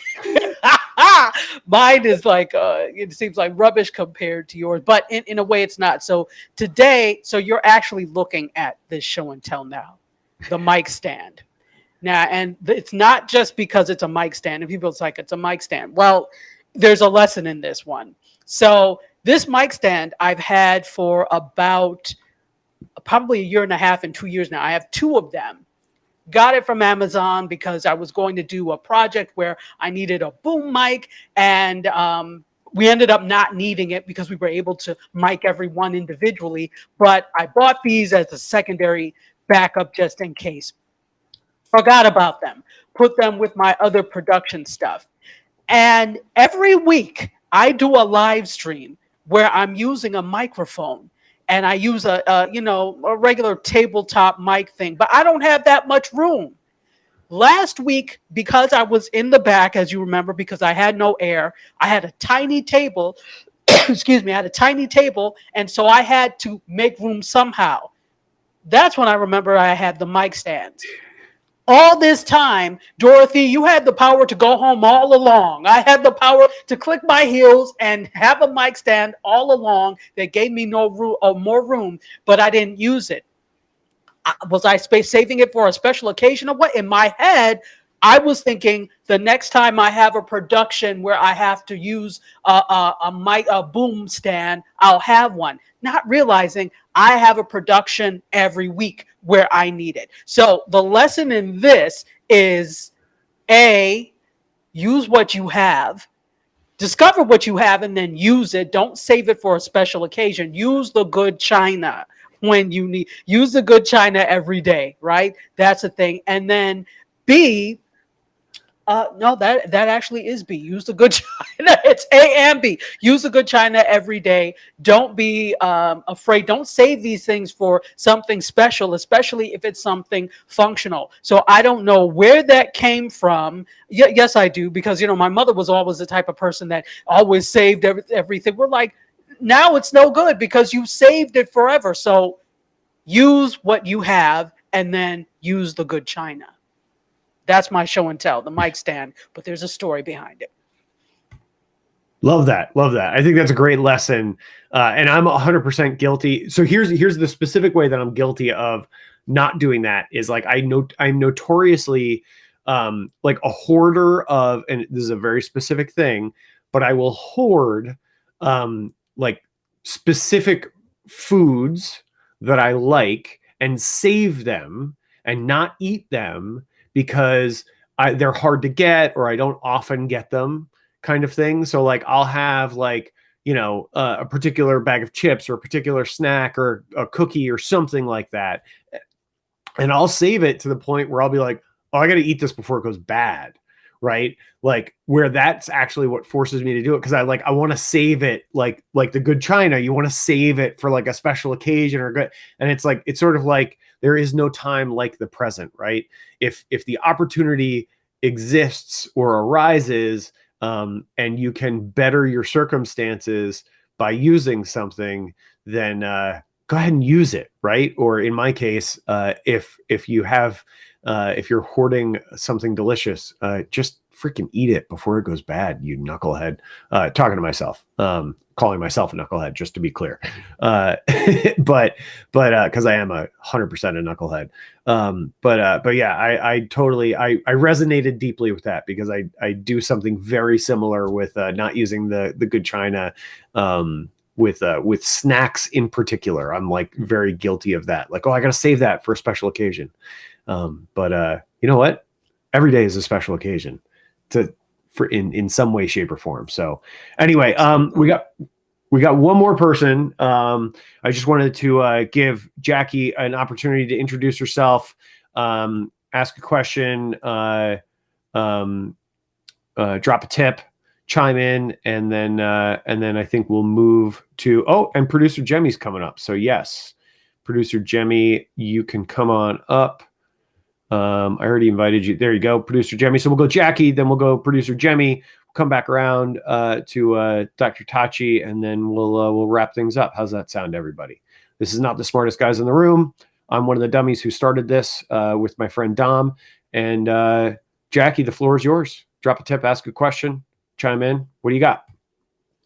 Mine is like it seems like rubbish compared to yours, but in a way it's not. So today, you're actually looking at this show and tell now, the mic stand. Now, and it's not just because it's a mic stand, and people it's like it's a mic stand. Well, there's a lesson in this one. So this mic stand I've had for about probably a year and a half and 2 years now. I have two of them. Got it from Amazon because I was going to do a project where I needed a boom mic, and we ended up not needing it because we were able to mic everyone individually. But I bought these as a secondary backup just in case. Forgot about them. Put them with my other production stuff. And every week I do a live stream where I'm using a microphone. And I use a regular tabletop mic thing, but I don't have that much room. Last week, because I was in the back, as you remember, because I had no air, I had a tiny table. Excuse me, I had a tiny table, and so I had to make room somehow. That's when I remember I had the mic stands. All this time, Dorothy, you had the power to go home all along. I had the power to click my heels and have a mic stand all along that gave me no room or more room, but I didn't use it. Was I saving it for a special occasion or what? In my head, I was thinking the next time I have a production where I have to use a mic, a boom stand, I'll have one. Not realizing I have a production every week where I need it. So the lesson in this is A, use what you have. Discover what you have and then use it. Don't save it for a special occasion. Use the good china when you need. Use the good china every day, right? That's a thing. And then B, no, that actually is B. Use the good china. It's A and B. Use the good china every day. Don't be afraid. Don't save these things for something special, especially if it's something functional. So I don't know where that came from. Yes, I do, because my mother was always the type of person that always saved everything. We're like, now it's no good because you saved it forever. So use what you have and then use the good china. That's my show and tell, the mic stand, but there's a story behind it. Love that. Love that. I think that's a great lesson. And I'm 100% guilty. So here's the specific way that I'm guilty of not doing that is like, I'm notoriously like a hoarder of, and this is a very specific thing, but I will hoard like specific foods that I like and save them and not eat them because they're hard to get or I don't often get them, kind of thing. So like I'll have like, a particular bag of chips or a particular snack or a cookie or something like that. And I'll save it to the point where I'll be like, oh, I got to eat this before it goes bad. Right. Like where that's actually what forces me to do it. Cause I want to save it like the good china. You want to save it for like a special occasion or good. And it's like, it's sort of like there is no time like the present. Right. If the opportunity exists or arises, and you can better your circumstances by using something, then go ahead and use it. Right. Or in my case, if you have, if you're hoarding something delicious, just freaking eat it before it goes bad, you knucklehead. Talking to myself, calling myself a knucklehead, just to be clear. But because I am 100% a knucklehead. But yeah, I totally, I resonated deeply with that because I do something very similar with not using the good china. With snacks in particular, I'm like very guilty of that. Like, oh, I got to save that for a special occasion. But you know what? Every day is a special occasion in some way, shape, or form. So anyway, we got one more person. I just wanted to give Jackie an opportunity to introduce herself, ask a question, drop a tip, chime in, and then I think we'll move to and producer Jemmy's coming up. So yes, producer Jemmy, you can come on up. I already invited you. There you go, producer Jemmy. So we'll go Jackie, then we'll go producer Jemmy. We'll come back around to Dr. Tachi, and then we'll wrap things up. How's that sound, everybody? This is not the smartest guys in the room. I'm one of the dummies who started this with my friend Dom. And Jackie, the floor is yours. Drop a tip, ask a question, chime in. What do you got?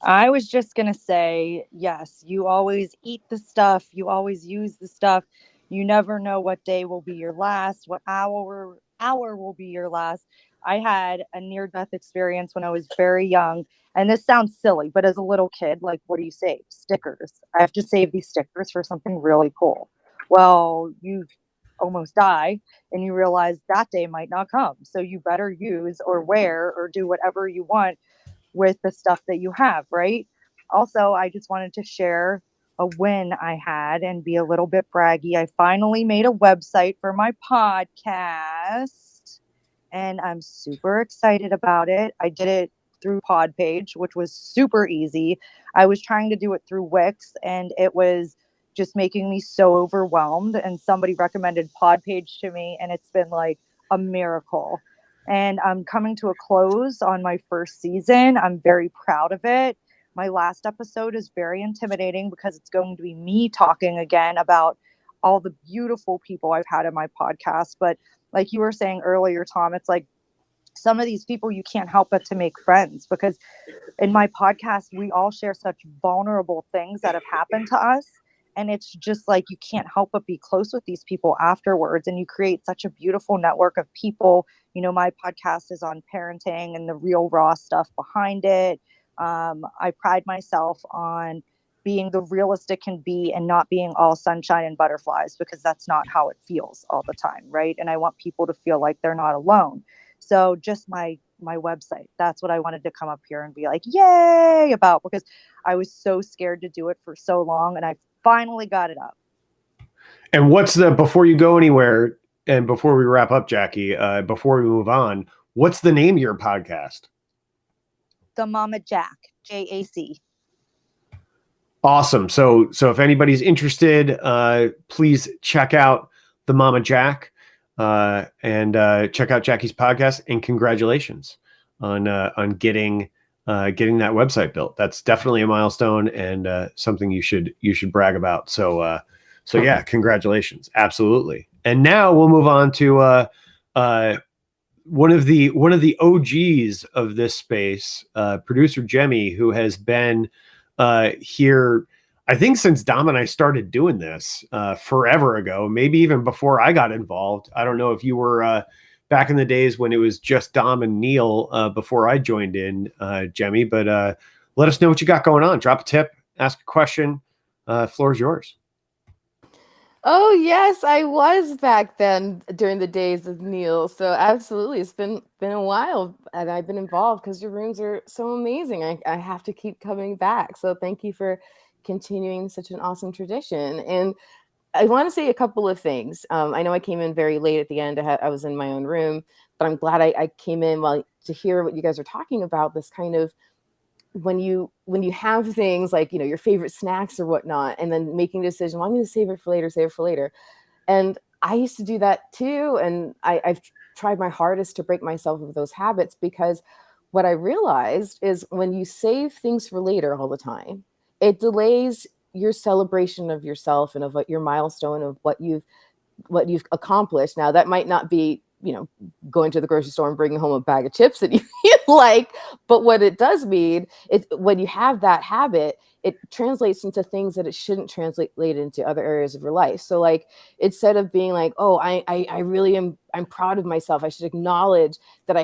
I was just going to say, yes, you always eat the stuff. You always use the stuff. You never know what day will be your last, what hour will be your last. I had a near-death experience when I was very young. And this sounds silly, but as a little kid, like, what do you save? Stickers. I have to save these stickers for something really cool. Well, you almost die and you realize that day might not come. So you better use or wear or do whatever you want with the stuff that you have, right? Also, I just wanted to share a win I had and be a little bit braggy. I finally made a website for my podcast and I'm super excited about it. I did it through Podpage, which was super easy. I was trying to do it through Wix and it was just making me so overwhelmed, and somebody recommended Podpage to me and it's been like a miracle. And I'm coming to a close on my first season. I'm very proud of it. My last episode is very intimidating because it's going to be me talking again about all the beautiful people I've had in my podcast. But like you were saying earlier, Tom, it's like some of these people you can't help but to make friends, because in my podcast, we all share such vulnerable things that have happened to us. And it's just like you can't help but be close with these people afterwards. And you create such a beautiful network of people. You know, my podcast is on parenting and the real raw stuff behind it. I pride myself on being the realist it can be and not being all sunshine and butterflies, because that's not how it feels all the time, right? And I want people to feel like they're not alone. So just my website, that's what I wanted to come up here and be like, yay, about, because I was so scared to do it for so long, and I finally got it up. And before you go anywhere and before we wrap up, Jackie, before we move on, what's the name of your podcast? The Mama Jack, JAC. Awesome. So if anybody's interested, please check out the Mama Jack and check out Jackie's podcast. And congratulations on getting that website built. That's definitely a milestone and something you should brag about. So yeah, congratulations. Absolutely. And now we'll move on to one of the OGs of this space, producer Jemmy, who has been here, I think, since Dom and I started doing this forever ago, maybe even before I got involved. I don't know if you were back in the days when it was just Dom and Neil before I joined in, Jemmy, but let us know what you got going on. Drop a tip, ask a question. Floor is yours. Oh yes, I was back then during the days of Neil. So absolutely, it's been a while, and I've been involved because your rooms are so amazing. I have to keep coming back. So thank you for continuing such an awesome tradition. And I want to say a couple of things. I know I came in very late at the end. I was in my own room, but I'm glad I came in to hear what you guys are talking about. This kind of when you have things like, you know, your favorite snacks or whatnot, and then making a decision, well, I'm going to save it for later. And I used to do that too. And I've tried my hardest to break myself of those habits, because what I realized is when you save things for later all the time, it delays your celebration of yourself and of what your milestone of what you've accomplished. Now that might not be, you know, going to the grocery store and bringing home a bag of chips that you like, but what it does mean is when you have that habit, it translates into things that it shouldn't translate into other areas of your life. So like, instead of being like, oh, I really am, I'm proud of myself, I should acknowledge that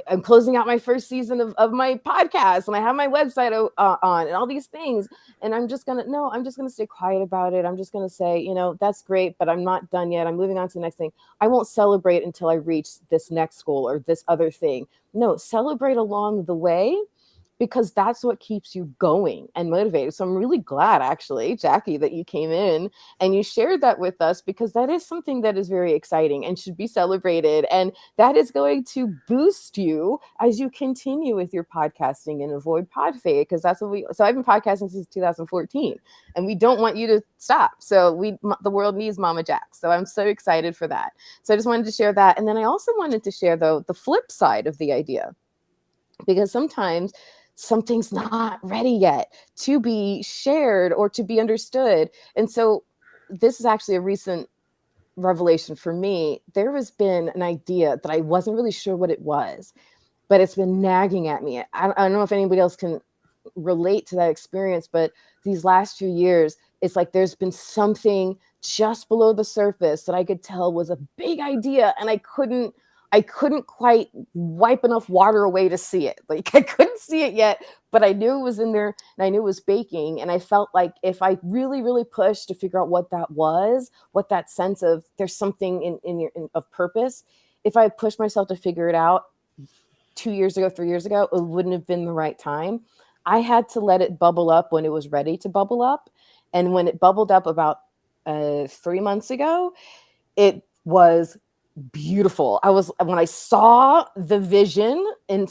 I'm closing out my first season of my podcast, and I have my website on and all these things. And I'm just going to stay quiet about it. I'm just going to say, you know, that's great, but I'm not done yet. I'm moving on to the next thing. I won't celebrate until I reach this next goal or this other thing. No, celebrate along the way, because that's what keeps you going and motivated. So I'm really glad, actually, Jackie, that you came in and you shared that with us, because that is something that is very exciting and should be celebrated. And that is going to boost you as you continue with your podcasting and avoid pod fade, because that's what so I've been podcasting since 2014, and we don't want you to stop. So the world needs Mama Jack. So I'm so excited for that. So I just wanted to share that. And then I also wanted to share, though, the flip side of the idea, because sometimes something's not ready yet to be shared or to be understood. And so this is actually a recent revelation for me. There has been an idea that I wasn't really sure what it was, but it's been nagging at me. I don't know if anybody else can relate to that experience, but these last few years, it's like there's been something just below the surface that I could tell was a big idea, and I couldn't quite wipe enough water away to see it. Like I couldn't see it yet, but I knew it was in there, and I knew it was baking. And I felt like if I really, really pushed to figure out what that was, what that sense of there's something of purpose, if I pushed myself to figure it out 2 years ago, 3 years ago, it wouldn't have been the right time. I had to let it bubble up when it was ready to bubble up. And when it bubbled up about 3 months ago, it was beautiful. When I saw the vision in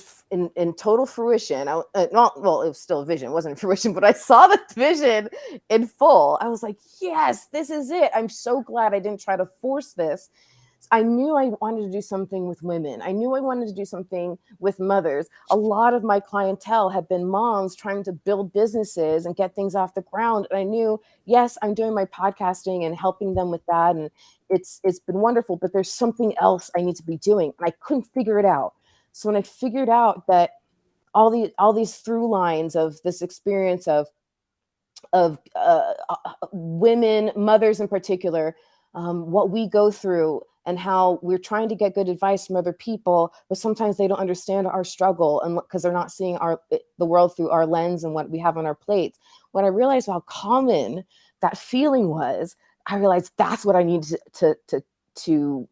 total fruition, it was still a vision, it wasn't fruition, but I saw the vision in full. I was like, yes, this is it. I'm so glad I didn't try to force this. I knew I wanted to do something with women. I knew I wanted to do something with mothers. A lot of my clientele had been moms trying to build businesses and get things off the ground. And I knew, yes, I'm doing my podcasting and helping them with that. And it's been wonderful, but there's something else I need to be doing. And I couldn't figure it out. So when I figured out that all these through lines of this experience of women, mothers in particular, what we go through and how we're trying to get good advice from other people, but sometimes they don't understand our struggle and because they're not seeing the world through our lens and what we have on our plates. When I realized how common that feeling was, I realized that's what I needed to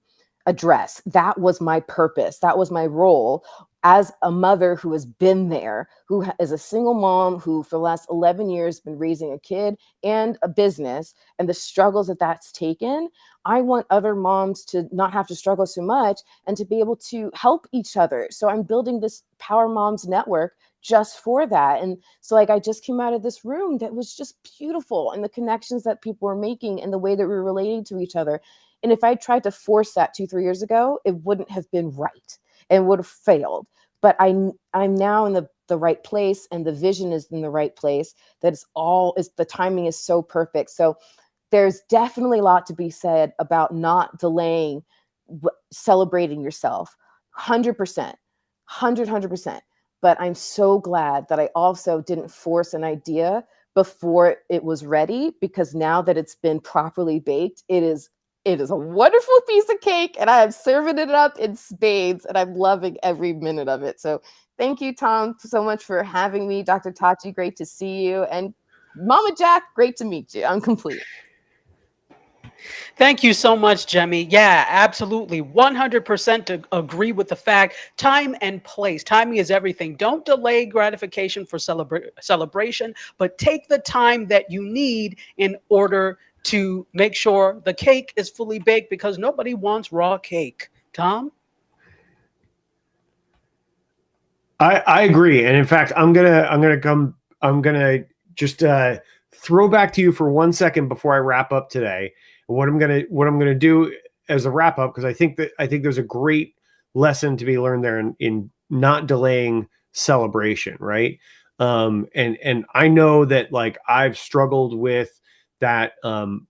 address. That was my purpose. That was my role as a mother who has been there, who is a single mom who for the last 11 years been raising a kid and a business, and the struggles that that's taken. I want other moms to not have to struggle so much and to be able to help each other. So I'm building this Power Moms network just for that. And so like I just came out of this room that was just beautiful, and the connections that people were making and the way that we were relating to each other. And if I tried to force that 2-3 years ago, it wouldn't have been right and would have failed. But I'm now in the right place, and the vision is in the right place. That the timing is so perfect. So there's definitely a lot to be said about not delaying celebrating yourself. 100%, 100%. But I'm so glad that I also didn't force an idea before it was ready, because now that it's been properly baked, it is a wonderful piece of cake, and I am serving it up in spades, and I'm loving every minute of it. So thank you, Tom, so much for having me. Dr. Tachi, great to see you. And Mama Jack, great to meet you. I'm complete. Thank you so much, Jemmy. Yeah, absolutely. 100% agree with the fact, time and place. Timing is everything. Don't delay gratification for celebration, but take the time that you need in order to make sure the cake is fully baked, because nobody wants raw cake. Tom? I agree. And in fact, I'm gonna just throw back to you for 1 second before I wrap up today. What I'm gonna do as a wrap up, because I think there's a great lesson to be learned there in not delaying celebration, right? And I know that like I've struggled with that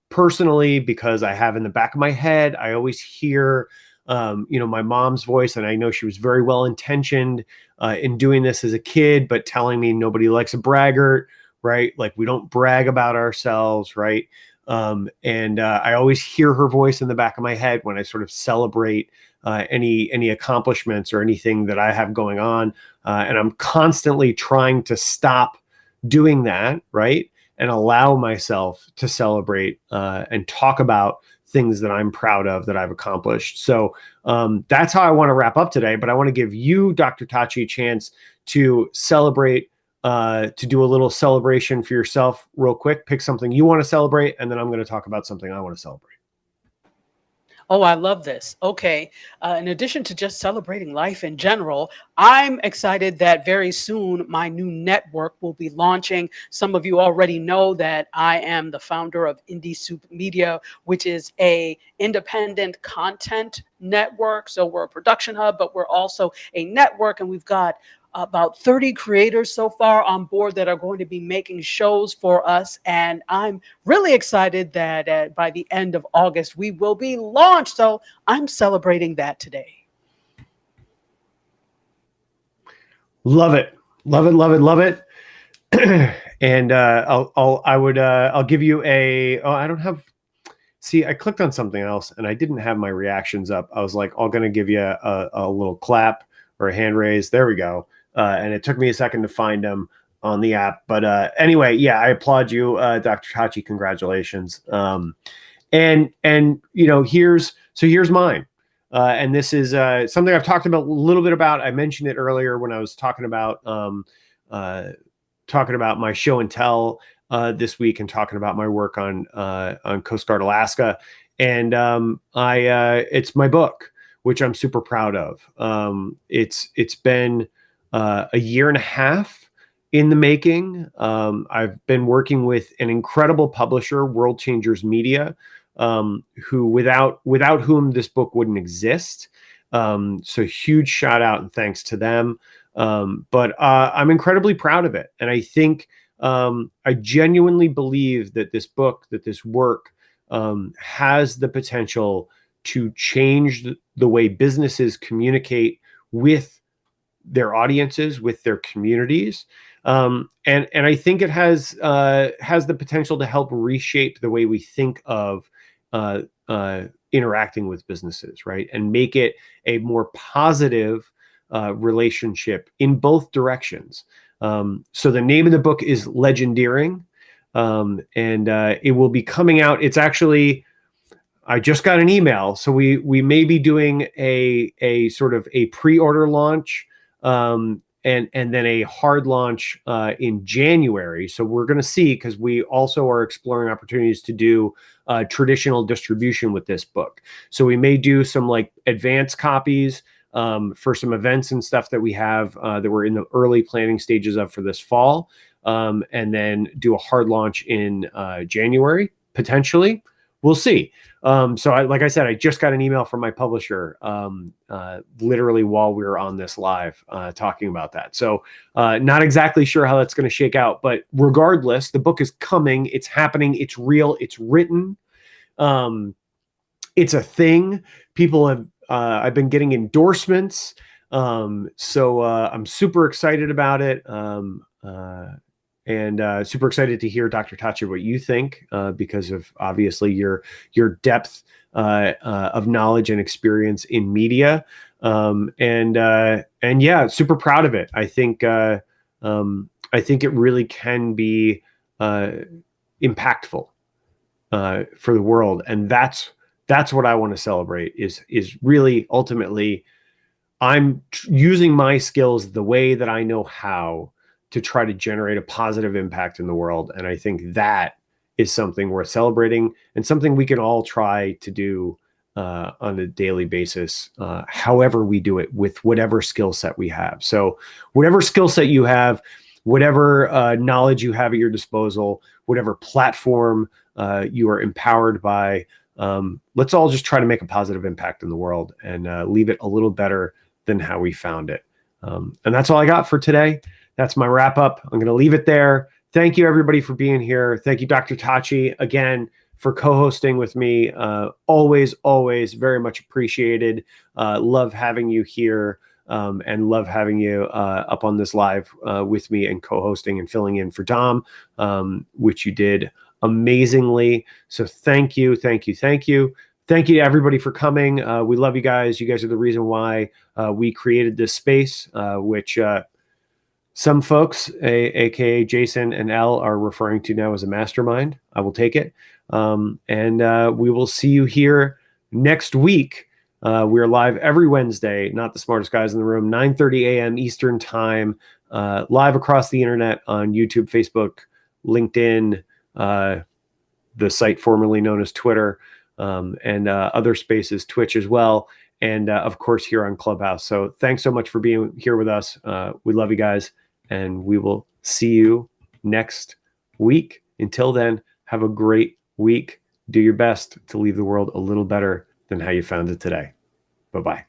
personally, because I have in the back of my head, I always hear my mom's voice, and I know she was very well intentioned in doing this as a kid, but telling me nobody likes a braggart, right? Like we don't brag about ourselves, right? And I always hear her voice in the back of my head when I sort of celebrate any accomplishments or anything that I have going on, and I'm constantly trying to stop doing that, right? And allow myself to celebrate and talk about things that I'm proud of that I've accomplished. So that's how I want to wrap up today. But I want to give you, Dr. Tachi, a chance to celebrate, to do a little celebration for yourself real quick. Pick something you want to celebrate, and then I'm going to talk about something I want to celebrate. Oh, I love this. Okay. In addition to just celebrating life in general, I'm excited that very soon my new network will be launching. Some of you already know that I am the founder of Indie Soup Media, which is a independent content network. So we're a production hub, but we're also a network, and we've got about 30 creators so far on board that are going to be making shows for us. And I'm really excited that by the end of August, we will be launched. So I'm celebrating that today. Love it. Love it. Love it. Love it. And I'll give you I don't have, see, I clicked on something else and I didn't have my reactions up. I was like, I'm going to give you a little clap or a hand raise. There we go. And it took me a second to find them on the app. But anyway, yeah, I applaud you, Dr. Tachi. Congratulations. And here's mine. And this is something I've talked about a little bit about. I mentioned it earlier when I was talking about my show and tell this week, and talking about my work on Coast Guard Alaska. And it's my book, which I'm super proud of. It's been a year and a half in the making. I've been working with an incredible publisher, World Changers Media, who without whom this book wouldn't exist. So huge shout out and thanks to them. But I'm incredibly proud of it. And I think I genuinely believe that this book, that this work has the potential to change the way businesses communicate with their audiences, with their communities. And I think it has the potential to help reshape the way we think of interacting with businesses, right? And make it a more positive relationship in both directions. So the name of the book is Legendeering, and it will be coming out. It's actually, I just got an email, so we may be doing a sort of a pre-order launch, and then a hard launch in January. So we're going to see, because we also are exploring opportunities to do traditional distribution with this book. So we may do some like advanced copies for some events and stuff that we have that we're in the early planning stages of for this fall, and then do a hard launch in January, potentially. We'll see. So like I said, I just got an email from my publisher literally while we were on this live talking about that. So not exactly sure how that's going to shake out, but regardless, the book is coming. It's happening. It's real. It's written. It's a thing. People have, I've been getting endorsements. So I'm super excited about it. And super excited to hear, Dr. Tachi, what you think, because of obviously your depth of knowledge and experience in media. And yeah, super proud of it. I think it really can be impactful for the world, and that's what I want to celebrate. Is really ultimately, I'm using my skills the way that I know how to try to generate a positive impact in the world. And I think that is something worth celebrating, and something we can all try to do on a daily basis, however we do it, with whatever skill set we have. So whatever skill set you have, whatever knowledge you have at your disposal, whatever platform you are empowered by, let's all just try to make a positive impact in the world and leave it a little better than how we found it. And that's all I got for today. That's my wrap up. I'm going to leave it there. Thank you, everybody, for being here. Thank you, Dr. Tachi, again, for co-hosting with me. Always very much appreciated. Love having you here, and love having you up on this live with me and co-hosting and filling in for Dom, which you did amazingly. So thank you. Thank you to everybody for coming. We love you guys. You guys are the reason why we created this space, which some folks, aka Jason and Elle, are referring to now as a mastermind. I will take it. And we will see you here next week. We're live every Wednesday, Not the Smartest Guys in the Room, 9:30 a.m. Eastern Time, live across the internet on YouTube, Facebook, LinkedIn, the site formerly known as Twitter, and other spaces, Twitch as well, and of course here on Clubhouse. So thanks so much for being here with us. We love you guys, and we will see you next week. Until then, have a great week. Do your best to leave the world a little better than how you found it today. Bye-bye.